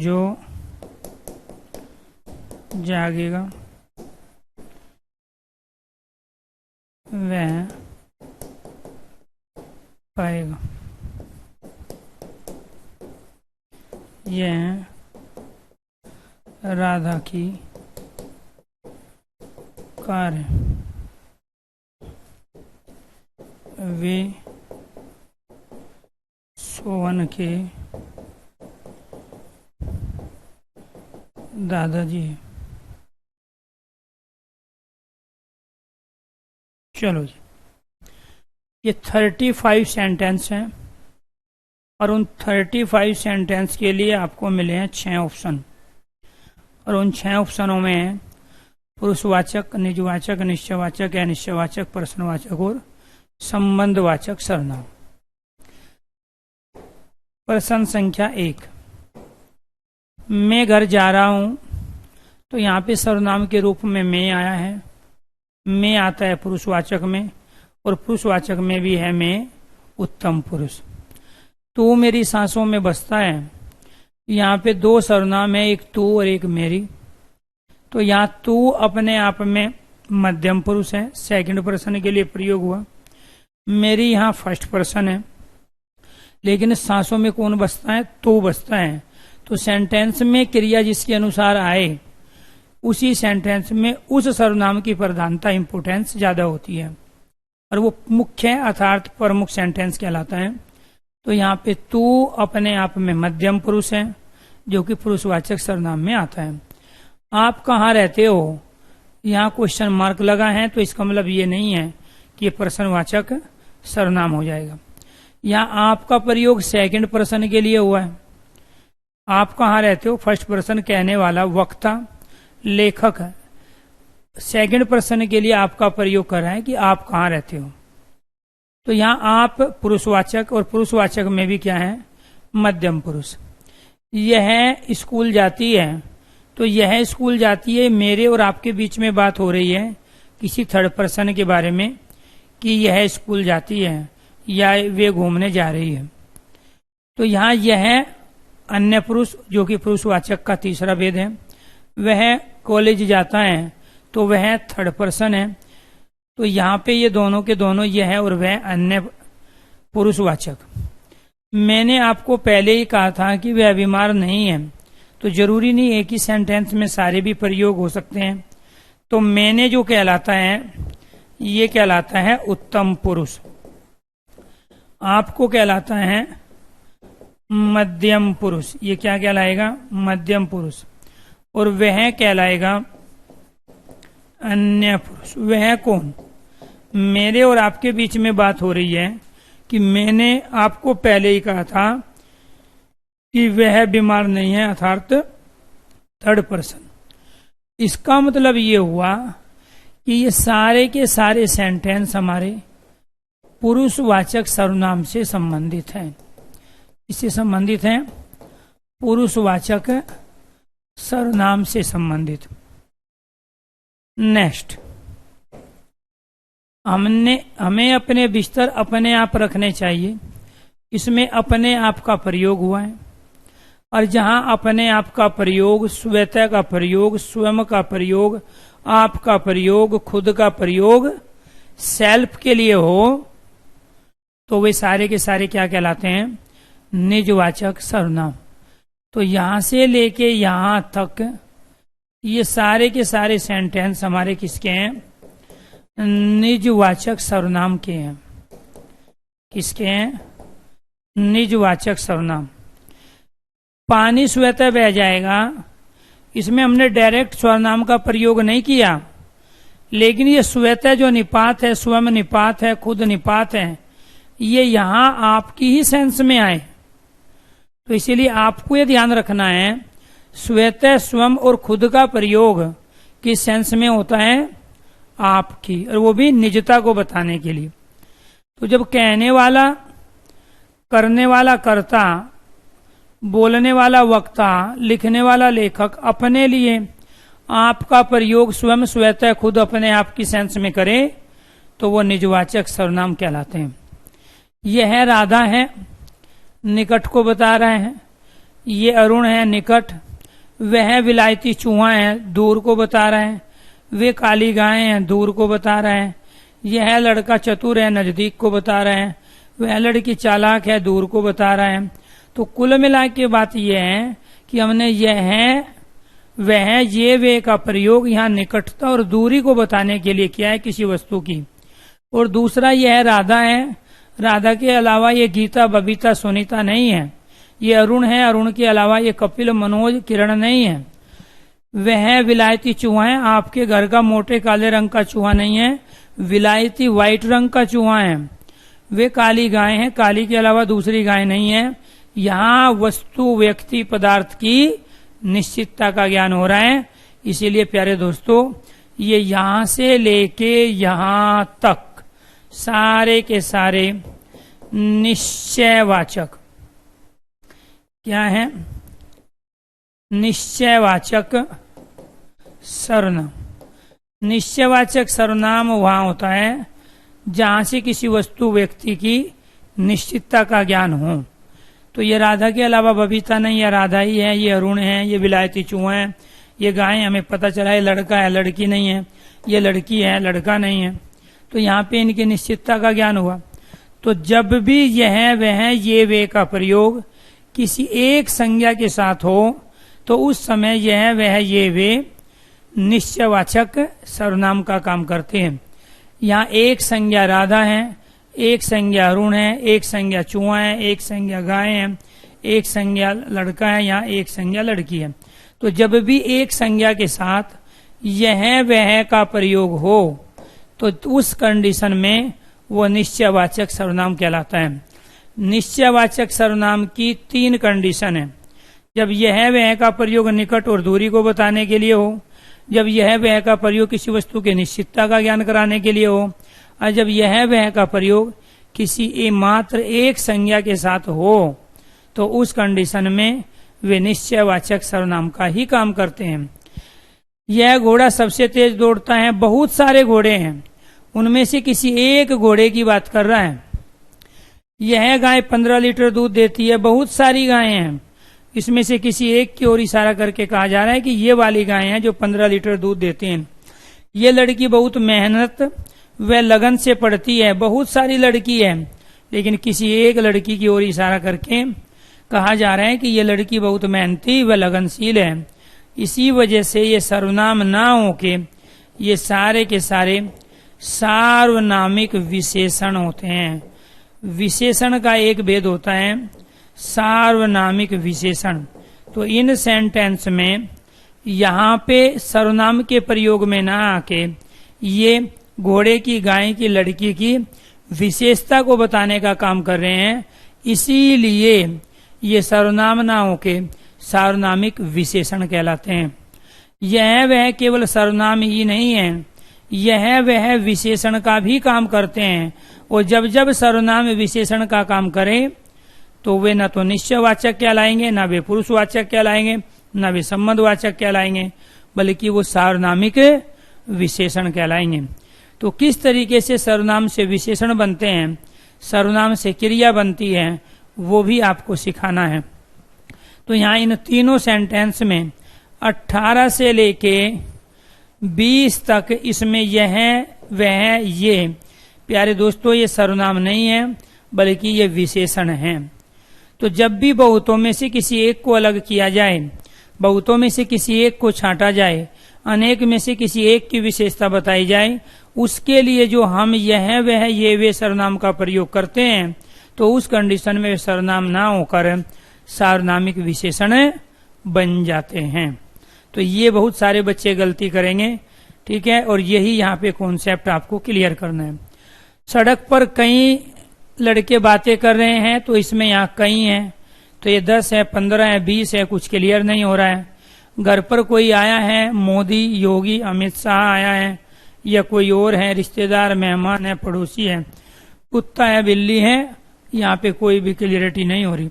जो जागेगा वह पाएगा। यह राधा की कार है। वे सोहन के दादाजी हैं। चलो जी, ये 35 सेंटेंस हैं और उन 35 सेंटेंस के लिए आपको मिले हैं 6 ऑप्शन। और उन 6 ऑप्शनों में पुरुषवाचक, निजवाचक, निश्चयवाचक, अनिश्चयवाचक, प्रश्नवाचक और संबंधवाचक सर्वनाम। प्रश्न संख्या 1, मैं घर जा रहा हूं। तो यहाँ पे सर्वनाम के रूप में मैं आया है। मैं आता है पुरुषवाचक में और पुरुषवाचक में भी है मैं उत्तम पुरुष। तू मेरी सांसों में बसता है। यहाँ पे 2 सर्वनाम है, एक तू और एक मेरी। तो यहाँ तू अपने आप में मध्यम पुरुष है, सेकंड पर्सन के लिए प्रयोग हुआ। मेरी यहाँ फर्स्ट पर्सन है, लेकिन सांसों में कौन बसता है? तू बसता है। तो सेंटेंस में क्रिया जिसके अनुसार आए उसी सेंटेंस में उस सर्वनाम की प्रधानता इंपोर्टेंस ज्यादा होती है और वो मुख्य अर्थात प्रमुख सेंटेंस कहलाता है। तो यहाँ पे तू अपने आप में मध्यम पुरुष है जो कि पुरुषवाचक सर्वनाम में आता है। आप कहाँ रहते हो, यहाँ क्वेश्चन मार्क लगा है तो इसका मतलब ये नहीं है कि ये प्रश्नवाचक सर्वनाम हो जाएगा। यहाँ आपका प्रयोग सेकंड पर्सन के लिए हुआ है। आप कहाँ रहते हो फर्स्ट पर्सन कहने वाला वक्ता लेखक है, सेकंड पर्सन के लिए आपका प्रयोग कर रहा है कि आप कहाँ रहते हो। तो यहाँ आप पुरुषवाचक और पुरुषवाचक में भी क्या है मध्यम पुरुष। यह स्कूल जाती है तो यह स्कूल जाती है मेरे और आपके बीच में बात हो रही है किसी थर्ड पर्सन के बारे में कि यह स्कूल जाती है या वे घूमने जा रही है। तो यहाँ यह अन्य पुरुष जो कि पुरुषवाचक का तीसरा भेद है, वह कॉलेज जाता है तो वह थर्ड पर्सन है। तो यहाँ पे ये दोनों के दोनों यह है और वह अन्य पुरुषवाचक। मैंने आपको पहले ही कहा था कि वह बीमार नहीं है, तो जरूरी नहीं एक ही सेंटेंस में सारे भी प्रयोग हो सकते हैं। तो मैंने जो कहलाता है ये कहलाता है उत्तम पुरुष, आपको कहलाता है मध्यम पुरुष, ये क्या कहलाएगा मध्यम पुरुष, और वह कहलाएगा अन्य पुरुष। वह कौन, मेरे और आपके बीच में बात हो रही है कि मैंने आपको पहले ही कहा था कि वह बीमार नहीं है अर्थात थर्ड पर्सन। इसका मतलब ये हुआ कि ये सारे के सारे सेंटेंस हमारे पुरुषवाचक सर्वनाम से संबंधित हैं। इससे संबंधित हैं पुरुषवाचक सर्वनाम से संबंधित। नेक्स्ट, हमें अपने बिस्तर अपने आप रखने चाहिए। इसमें अपने आप का प्रयोग हुआ है और जहां अपने आप का प्रयोग, स्वतः का प्रयोग, स्वयं का प्रयोग, आप का प्रयोग, खुद का प्रयोग सेल्फ के लिए हो तो वे सारे के सारे क्या कहलाते हैं निजवाचक सर्वनाम। तो यहां से लेके यहां तक ये सारे के सारे सेंटेंस हमारे किसके हैं निजवाचक सर्वनाम के हैं। किसके हैं निजवाचक सर्वनाम। पानी स्वतः बह जाएगा, इसमें हमने डायरेक्ट सर्वनाम का प्रयोग नहीं किया, लेकिन ये स्वतः जो निपात है, स्वयं निपात है, खुद निपात है, ये यहां आपकी ही सेंस में आए। तो इसीलिए आपको ये ध्यान रखना है स्वतः, स्वयं और खुद का प्रयोग किस सेंस में होता है आपकी, और वो भी निजता को बताने के लिए। तो जब कहने वाला, करने वाला कर्ता, बोलने वाला वक्ता, लिखने वाला लेखक अपने लिए आपका प्रयोग स्वयं, स्वतः, खुद, अपने आप की सेंस में करे तो वो निजवाचक सर्वनाम कहलाते हैं। यह राधा है, निकट को बता रहे हैं। ये अरुण है, निकट। वह विलायती चूहा है, दूर को बता रहे हैं। वे काली गाय हैं, दूर को बता रहे हैं। यह लड़का चतुर है, नजदीक को बता रहे हैं। वह लड़की चालाक है, दूर को बता रहे हैं। तो कुल मिला के बात यह है कि हमने यह है, वह, ये, वे का प्रयोग यहाँ निकटता और दूरी को बताने के लिए किया है किसी वस्तु की। और दूसरा यह राधा है, राधा के अलावा ये गीता, बबीता, सुनीता नहीं है। ये अरुण है, अरुण के अलावा ये कपिल, मनोज, किरण नहीं है। वह विलायती चूहा है, आपके घर का मोटे काले रंग का चूहा नहीं है, विलायती व्हाइट रंग का चूहा है। वे काली गाय है, काली के अलावा दूसरी गाय नहीं है। यहाँ वस्तु, व्यक्ति, पदार्थ की निश्चितता का ज्ञान हो रहा है। इसीलिए प्यारे दोस्तों, ये यहां से लेके यहां तक सारे के सारे निश्चयवाचक क्या है निश्चयवाचक सर्वनाम। निश्चयवाचक सर्वनाम वहां होता है जहां से किसी वस्तु, व्यक्ति की निश्चितता का ज्ञान हो। तो ये राधा के अलावा बबीता नहीं, ये राधा ही है, ये अरुण है, ये विलायती चूहा है, ये गाय, हमें पता चला है लड़का है, लड़की नहीं है, ये लड़की है, लड़का नहीं है। तो यहाँ पे इनकी निश्चितता का ज्ञान हुआ। तो जब भी यह, वह, ये, वे का प्रयोग किसी एक संज्ञा के साथ हो तो उस समय यह, वह, ये, वे निश्चयवाचक सर्वनाम का काम करते हैं। यहाँ एक संज्ञा राधा है, एक संज्ञा अरुण है, एक संज्ञा चूहा है, एक संज्ञा गाय है, एक संज्ञा लड़का है, यहाँ एक संज्ञा लड़की है। तो जब भी एक संज्ञा के साथ यह वह का प्रयोग हो तो उस कंडीशन में वो निश्चयवाचक सर्वनाम कहलाता है। निश्चयवाचक सर्वनाम की 3 कंडीशन है। जब यह वह का प्रयोग निकट और दूरी को बताने के लिए हो, जब यह वह का प्रयोग किसी वस्तु के निश्चितता का ज्ञान कराने के लिए हो, और जब यह वह का प्रयोग किसी मात्र एक संज्ञा के साथ हो तो उस कंडीशन में वे निश्चयवाचक सर्वनाम का ही काम करते हैं। यह घोड़ा सबसे तेज दौड़ता है, बहुत सारे घोड़े हैं, उनमें से किसी एक घोड़े की बात कर रहा है। यह गाय 15 लीटर दूध देती है, बहुत सारी गायें हैं, इसमें से किसी एक की ओर इशारा करके कहा जा रहा है कि ये वाली गाय है जो 15 लीटर दूध देते हैं। ये लड़की बहुत मेहनत व लगन से पढ़ती है, बहुत सारी लड़की है, लेकिन किसी एक लड़की की ओर इशारा करके कहा जा रहा है कि ये लड़की बहुत मेहनती व लगनशील है। इसी वजह से ये सर्वनाम ना होके ये सारे के सारे सार्वनामिक विशेषण होते हैं। विशेषण का एक भेद होता है सार्वनामिक विशेषण। तो इन सेंटेंस में यहाँ पे सर्वनाम के प्रयोग में ना आके ये घोड़े की, गाय की, लड़की की विशेषता को बताने का काम कर रहे हैं, इसीलिए ये सर्वनाम ना होके सार्वनामिक विशेषण कहलाते हैं। यह वह केवल सर्वनाम ही नहीं है, यह वह विशेषण का भी काम करते हैं। और जब जब सर्वनाम विशेषण का काम करें तो वे न तो निश्चयवाचक कहलाएंगे, न वे पुरुषवाचक कहलाएंगे, न वे संबंधवाचक कहलाएंगे, बल्कि वो सार्वनामिक विशेषण कहलाएंगे। तो किस तरीके से सर्वनाम से विशेषण बनते हैं, सर्वनाम से क्रिया बनती है, वो भी आपको सिखाना है। तो यहाँ इन तीनों सेंटेंस में 18 से लेके 20 तक इसमें यह वह ये, प्यारे दोस्तों, ये सर्वनाम नहीं है बल्कि ये विशेषण है। तो जब भी बहुतों में से किसी एक को अलग किया जाए, बहुतों में से किसी एक को छांटा जाए, अनेक में से किसी एक की विशेषता बताई जाए, उसके लिए जो हम यह वह ये वे सर्वनाम का प्रयोग करते हैं तो उस कंडीशन में सर्वनाम ना होकर सार्वनामिक विशेषण बन जाते हैं। तो ये बहुत सारे बच्चे गलती करेंगे, ठीक है, और यही यहाँ पे कॉन्सेप्ट आपको क्लियर करना है। सड़क पर कई लड़के बातें कर रहे हैं तो इसमें यहाँ कई है, तो ये 10 है, 15 है, 20 है, कुछ क्लियर नहीं हो रहा है। घर पर कोई आया है, मोदी, योगी, अमित शाह आया है, या कोई और है, रिश्तेदार, मेहमान है, पड़ोसी है, कुत्ता है, बिल्ली है, यहाँ पे कोई भी क्लियरिटी नहीं हो रही।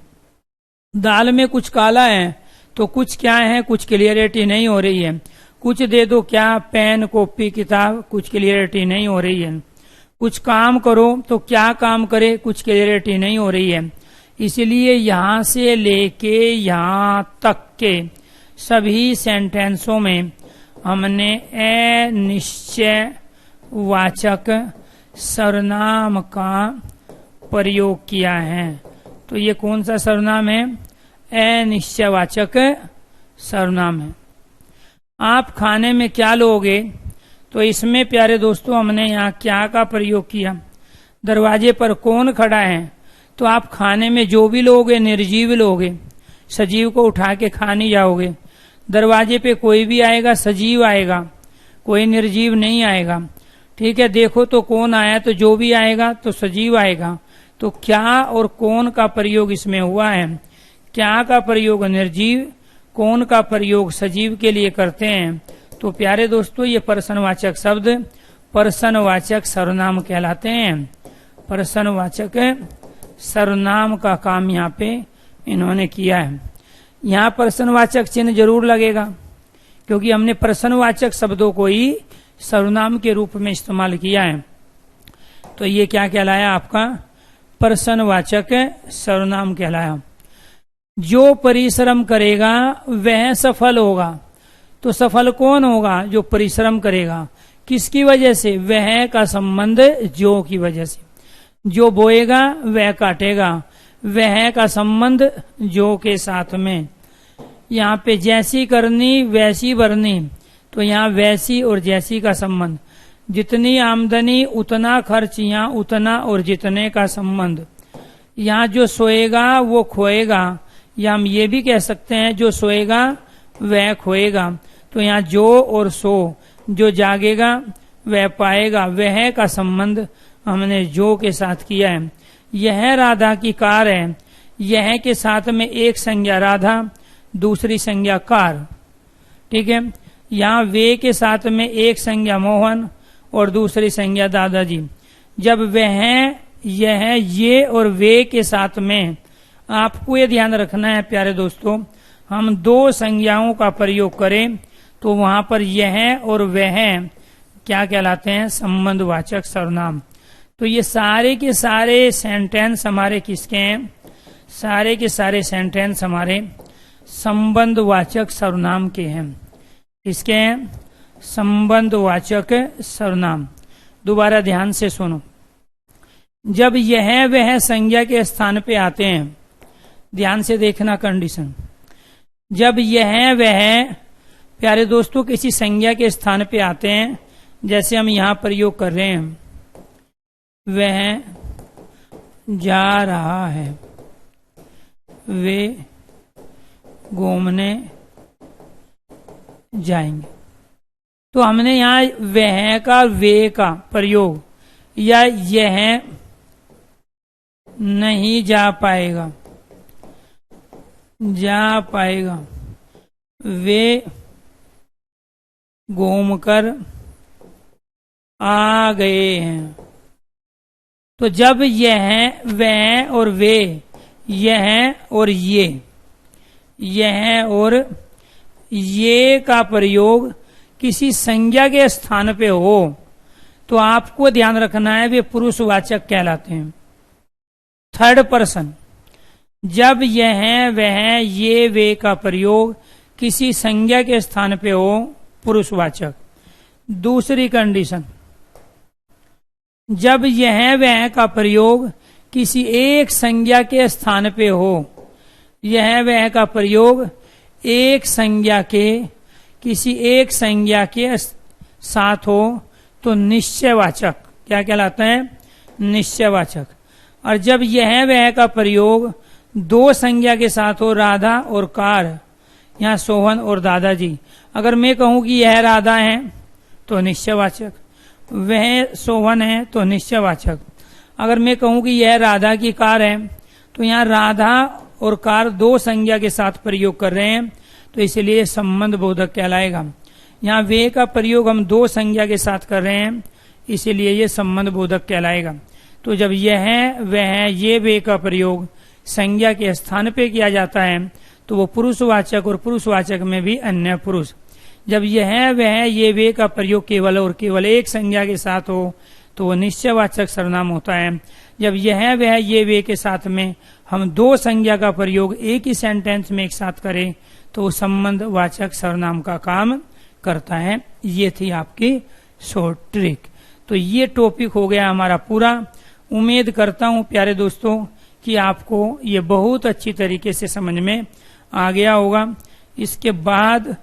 दाल में कुछ काला है तो कुछ क्या है, कुछ क्लियरिटी नहीं हो रही है। कुछ दे दो क्या, पेन, कॉपी, किताब, कुछ क्लियरिटी नहीं हो रही है। कुछ काम करो तो क्या काम करे, कुछ क्लियरिटी नहीं हो रही है। इसलिए यहाँ से लेके यहाँ तक के सभी सेंटेंसों में हमने अनिश्चयवाचक सर्वनाम का प्रयोग किया है। तो ये कौन सा सर्वनाम है? अनिश्चयवाचक सर्वनाम है। आप खाने में क्या लोगे, तो इसमें प्यारे दोस्तों हमने यहाँ क्या का प्रयोग किया। दरवाजे पर कौन खड़ा है, तो आप खाने में जो भी लोगे निर्जीव लोगे, सजीव को उठा के खा नहीं जाओगे। दरवाजे पे कोई भी आएगा सजीव आएगा, कोई निर्जीव नहीं आएगा, ठीक है। देखो तो कौन आया, तो जो भी आएगा तो सजीव आएगा। तो क्या और कौन का प्रयोग इसमें हुआ है। क्या का प्रयोग निर्जीव, कौन का प्रयोग सजीव के लिए करते हैं। तो प्यारे दोस्तों ये प्रश्नवाचक शब्द प्रश्नवाचक सर्वनाम कहलाते हैं। प्रश्नवाचक सर्वनाम का काम यहाँ पे इन्होंने किया है। यहाँ प्रश्नवाचक चिन्ह जरूर लगेगा क्योंकि हमने प्रश्नवाचक शब्दों को ही सर्वनाम के रूप में इस्तेमाल किया है। तो ये क्या कहलाया आपका? प्रश्नवाचक सर्वनाम कहलाया। जो परिश्रम करेगा वह सफल होगा। तो सफल कौन होगा? जो परिश्रम करेगा। किसकी वजह से? वह का संबंध जो की वजह से। जो बोएगा वह काटेगा, वह का संबंध जो के साथ में। यहाँ पे जैसी करनी वैसी भरनी, तो यहाँ वैसी और जैसी का संबंध, जितनी आमदनी उतना खर्च, यहाँ उतना और जितने का संबंध। यहाँ जो सोएगा वो खोएगा, या हम ये भी कह सकते हैं जो सोएगा वह खोएगा। तो यहाँ जो और सो, जो जागेगा वह पाएगा, वह का संबंध हमने जो के साथ किया है। यह राधा की कार है, यह के साथ में एक संज्ञा राधा, दूसरी संज्ञा कार, ठीक है। यहाँ वे के साथ में एक संज्ञा मोहन और दूसरी संज्ञा दादाजी। जब वह, यह, ये और वे के साथ में, आपको ये ध्यान रखना है प्यारे दोस्तों, हम दो संज्ञाओं का प्रयोग करें तो वहां पर यह और वह क्या कहलाते हैं? संबंधवाचक सर्वनाम। तो ये सारे के सारे सेंटेंस हमारे किसके हैं? सारे के सारे सेंटेंस हमारे संबंधवाचक सर्वनाम के हैं। किसके हैं? संबंधवाचक सर्वनाम। दोबारा ध्यान से सुनो। जब यह वह संज्ञा के स्थान पे आते हैं, ध्यान से देखना कंडीशन। जब यह वह प्यारे दोस्तों किसी संज्ञा के स्थान पे आते हैं, जैसे हम यहां प्रयोग कर रहे हैं, वह जा रहा है, वे घूमने जाएंगे, तो हमने यहाँ वह का वे का प्रयोग, या यह नहीं जा पाएगा, जा पाएगा, वे घूमकर आ गए हैं। तो जब यह वह और वे, यह और यह और ये का प्रयोग किसी संज्ञा के स्थान पे हो तो आपको ध्यान रखना है वे पुरुषवाचक कहलाते हैं, थर्ड पर्सन। जब यह वह ये वे का प्रयोग किसी संज्ञा के स्थान पे हो, पुरुषवाचक। दूसरी कंडीशन, जब यह वह का प्रयोग किसी एक संज्ञा के स्थान पे हो, यह वह का प्रयोग एक संज्ञा के, किसी एक संज्ञा के साथ हो तो निश्चयवाचक क्या कहलाता है? निश्चयवाचक। और जब यह वह का प्रयोग दो संज्ञा के साथ हो, राधा और कार, यहाँ सोहन और दादाजी। अगर मैं कहूं कि यह राधा है तो निश्चयवाचक, वह सोहन है तो निश्चयवाचक। अगर मैं कहूं कि यह राधा की कार है तो यहाँ राधा और कार दो संज्ञा के साथ प्रयोग कर रहे हैं, तो इसलिए संबंध बोधक कहलाएगा। यहाँ वे का प्रयोग हम दो संज्ञा के साथ कर रहे हैं, इसीलिए ये संबंध बोधक कहलाएगा। तो जब यह वह ये वे का प्रयोग संज्ञा के स्थान पे किया जाता है तो वो पुरुषवाचक, और पुरुषवाचक में भी अन्य पुरुष। जब यह वह ये वे का प्रयोग केवल और केवल एक संज्ञा के साथ हो तो वो निश्चयवाचक सर्वनाम होता है। जब यह वह ये वे के साथ में हम दो संज्ञा का प्रयोग एक ही सेंटेंस में एक साथ करें तो वो संबंधवाचक सर्वनाम का काम करता है। ये थी आपकी शॉर्ट ट्रिक। तो ये टॉपिक हो गया हमारा पूरा। उम्मीद करता हूं प्यारे दोस्तों कि आपको ये बहुत अच्छी तरीके से समझ में आ गया होगा। इसके बाद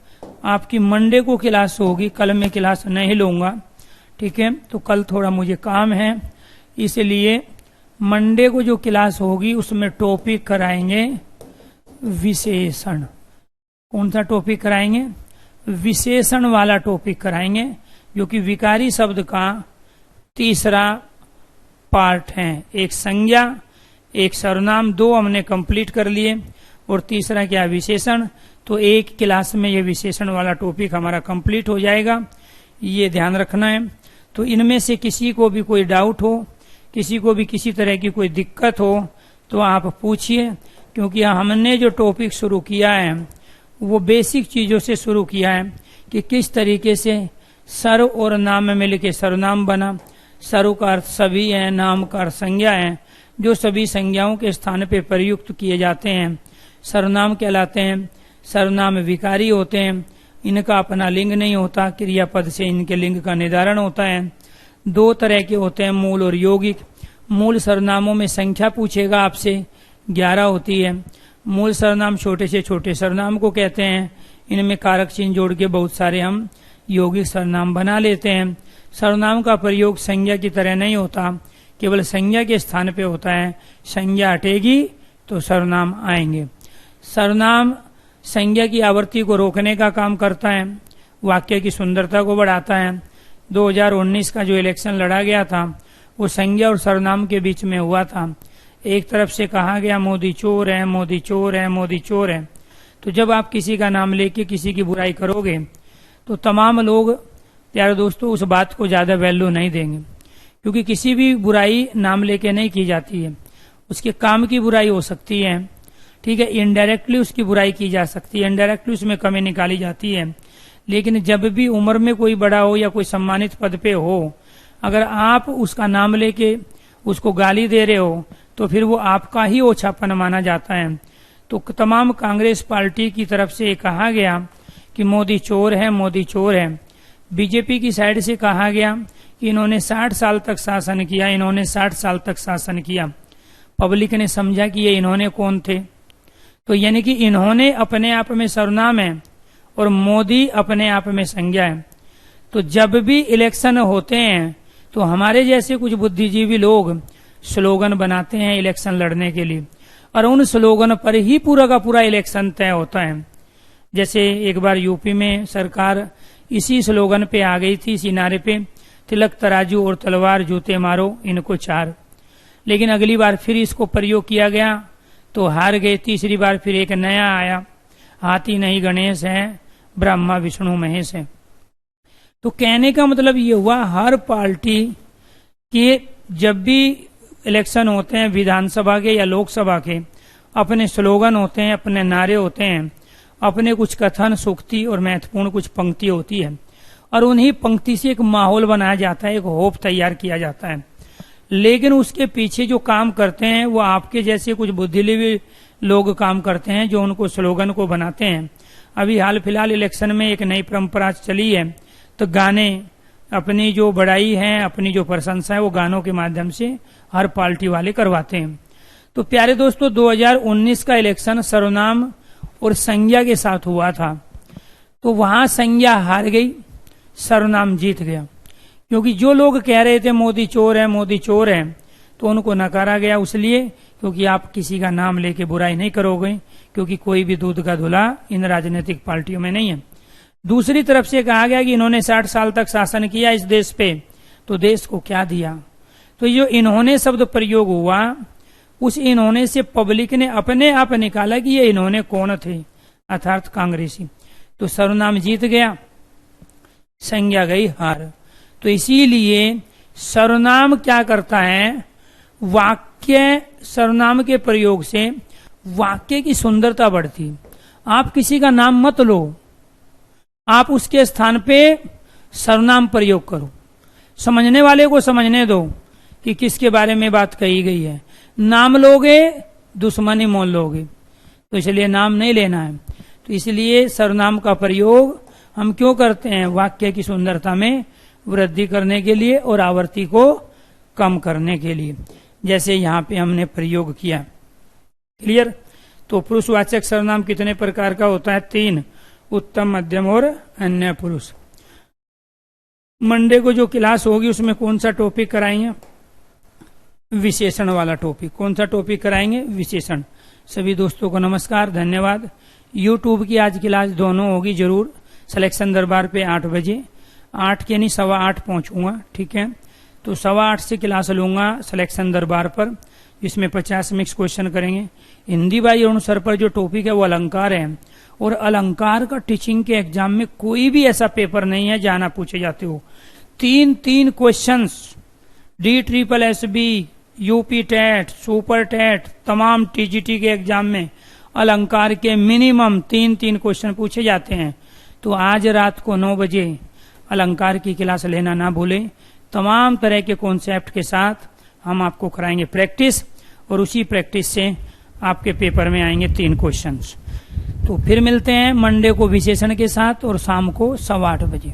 आपकी मंडे को क्लास होगी, कल मैं क्लास नहीं लूंगा, ठीक है। तो कल थोड़ा मुझे काम है, इसलिए मंडे को जो क्लास होगी उसमें टॉपिक कराएंगे विशेषण। कौन सा टॉपिक कराएंगे? विशेषण वाला टॉपिक कराएंगे, जो कि विकारी शब्द का तीसरा पार्ट है। एक संज्ञा, एक सर्वनाम, दो हमने कंप्लीट कर लिए, और तीसरा क्या? विशेषण। तो एक क्लास में ये विशेषण वाला टॉपिक हमारा कंप्लीट हो जाएगा, ये ध्यान रखना है। तो इनमें से किसी को भी कोई डाउट हो, किसी को भी किसी तरह की कोई दिक्कत हो तो आप पूछिए, क्योंकि हमने जो टॉपिक शुरू किया है वो बेसिक चीजों से शुरू किया है कि किस तरीके से सर्व और नाम में मिलकर सर्वनाम बना। सर्व का अर्थ सभी है, नाम का अर्थ संज्ञा है, जो सभी संज्ञाओं के स्थान पे प्रयुक्त किए जाते हैं सर्वनाम कहलाते हैं। सर्वनाम विकारी होते हैं, इनका अपना लिंग नहीं होता, क्रियापद से इनके लिंग का निर्धारण होता है। दो तरह के होते हैं, मूल और यौगिक। मूल सर्वनामों में संख्या पूछेगा आपसे, 11 होती है। मूल सर्वनाम छोटे से छोटे सर्वनाम को कहते हैं, इनमें कारक चिन्ह जोड़ के बहुत सारे हम यौगिक सर्वनाम बना लेते हैं। सर्वनाम का प्रयोग संज्ञा की तरह नहीं होता, केवल संज्ञा के स्थान पे होता है। संज्ञा हटेगी तो सर्वनाम आएंगे। सर्वनाम संज्ञा की आवृत्ति को रोकने का काम करता है, वाक्य की सुंदरता को बढ़ाता है। 2019 का जो इलेक्शन लड़ा गया था वो संज्ञा और सर्वनाम के बीच में हुआ था। एक तरफ से कहा गया मोदी चोर है, मोदी चोर है, मोदी चोर है। तो जब आप किसी का नाम लेके किसी की बुराई करोगे तो तमाम लोग, प्यारे दोस्तों, उस बात को ज्यादा वैल्यू नहीं देंगे, क्योंकि किसी भी बुराई नाम लेके नहीं की जाती है। उसके काम की बुराई हो सकती है, ठीक है, इनडायरेक्टली उसकी बुराई की जा सकती है, इनडायरेक्टली उसमें कमी निकाली जाती है। लेकिन जब भी उम्र में कोई बड़ा हो या कोई सम्मानित पद पे हो, अगर आप उसका नाम लेके उसको गाली दे रहे हो तो फिर वो आपका ही ओछापन माना जाता है। तो तमाम कांग्रेस पार्टी की तरफ से कहा गया कि मोदी चोर है, मोदी चोर है। बीजेपी की साइड से कहा गया कि इन्होंने 60 साल तक शासन किया, इन्होंने 60 साल तक शासन किया। पब्लिक ने समझा कि ये इन्होंने कौन थे। तो यानी कि इन्होंने अपने आप में सर्वनाम है और मोदी अपने आप में संज्ञा है। तो जब भी इलेक्शन होते हैं तो हमारे जैसे कुछ बुद्धिजीवी लोग स्लोगन बनाते हैं इलेक्शन लड़ने के लिए, और उन स्लोगन पर ही पूरा का पूरा इलेक्शन तय होता है। जैसे एक बार यूपी में सरकार इसी स्लोगन पे आ गई थी, इसी नारे पे, तिलक तराजू और तलवार जूते मारो इनको चार। लेकिन अगली बार फिर इसको प्रयोग किया गया तो हार गए। तीसरी बार फिर एक नया आया, हाथी नहीं गणेश है, ब्रह्मा विष्णु महेश है। तो कहने का मतलब ये हुआ, हर पार्टी के जब भी इलेक्शन होते हैं विधानसभा के या लोकसभा के, अपने स्लोगन होते हैं, अपने नारे होते हैं, अपने कुछ कथन सूक्ति और महत्वपूर्ण कुछ पंक्ति होती है, और उन्हीं पंक्ति से एक माहौल बनाया जाता है, एक होप तैयार किया जाता है। लेकिन उसके पीछे जो काम करते हैं वो आपके जैसे कुछ बुद्धिजीवी लोग काम करते हैं, जो उनको स्लोगन को बनाते हैं। अभी हाल फिलहाल इलेक्शन में एक नई परंपरा चली है, तो गाने, अपनी जो बड़ाई है, अपनी जो प्रशंसा है, वो गानों के माध्यम से हर पार्टी वाले करवाते हैं। तो प्यारे दोस्तों, 2019 का इलेक्शन सर्वनाम और संज्ञा के साथ हुआ था। तो वहां संज्ञा हार गई, सर्वनाम जीत गया। क्योंकि जो लोग कह रहे थे मोदी चोर है, मोदी चोर है, तो उनको नकारा गया, इसलिए क्योंकि आप किसी का नाम लेके बुराई नहीं करोगे, क्योंकि कोई भी दूध का धुला इन राजनीतिक पार्टियों में नहीं है। दूसरी तरफ से कहा गया कि इन्होंने 60 साल तक शासन किया इस देश पे, तो देश को क्या दिया। तो जो इन्होंने शब्द प्रयोग हुआ, उस इन्होंने से पब्लिक ने अपने आप निकाला कि ये इन्होंने कौन थे, अर्थात कांग्रेसी। तो सर्वनाम जीत गया, संज्ञा गई हार। तो इसीलिए सर्वनाम क्या करता है, वाक्य, सर्वनाम के प्रयोग से वाक्य की सुंदरता बढ़ती। आप किसी का नाम मत लो, आप उसके स्थान पे सर्वनाम प्रयोग करो। समझने वाले को समझने दो कि किसके बारे में बात कही गई है। नाम लोगे दुश्मनी मोल लोगे, तो इसलिए नाम नहीं लेना है। तो इसलिए सर्वनाम का प्रयोग हम क्यों करते हैं, वाक्य की सुंदरता में वृद्धि करने के लिए और आवृत्ति को कम करने के लिए, जैसे यहाँ पे हमने प्रयोग किया। क्लियर। तो पुरुषवाचक सर्वनाम कितने प्रकार का होता है, 3, उत्तम, मध्यम और अन्य पुरुष। मंडे को जो क्लास होगी उसमें कौन सा टॉपिक कराएंगे, विशेषण वाला टॉपिक। कौन सा टॉपिक कराएंगे, विशेषण। सभी दोस्तों को नमस्कार, धन्यवाद। यूट्यूब की आज क्लास दोनों होगी जरूर, सिलेक्शन दरबार पे 8 बजे, 8 के नहीं 8:15 पहुंचूंगा, ठीक है। तो 8:15 से क्लास लूंगा सिलेक्शन दरबार पर, जिसमें 50 मिक्स क्वेश्चन करेंगे। हिंदी बाई अरुण सर पर जो टॉपिक है वो अलंकार है, और अलंकार का टीचिंग के एग्जाम में कोई भी ऐसा पेपर नहीं है जहां पूछे जाते हो 3 question, DSSB, UP TET, super TET, तमाम TGT के एग्जाम में अलंकार के मिनिमम 3 क्वेश्चन पूछे जाते हैं। तो आज रात को 9 बजे अलंकार की क्लास लेना ना भूलें। तमाम तरह के कॉन्सेप्ट के साथ हम आपको कराएंगे प्रैक्टिस, और उसी प्रैक्टिस से आपके पेपर में आएंगे 3 क्वेश्चंस। तो फिर मिलते हैं मंडे को विशेषण के साथ, और शाम को 8:15 बजे।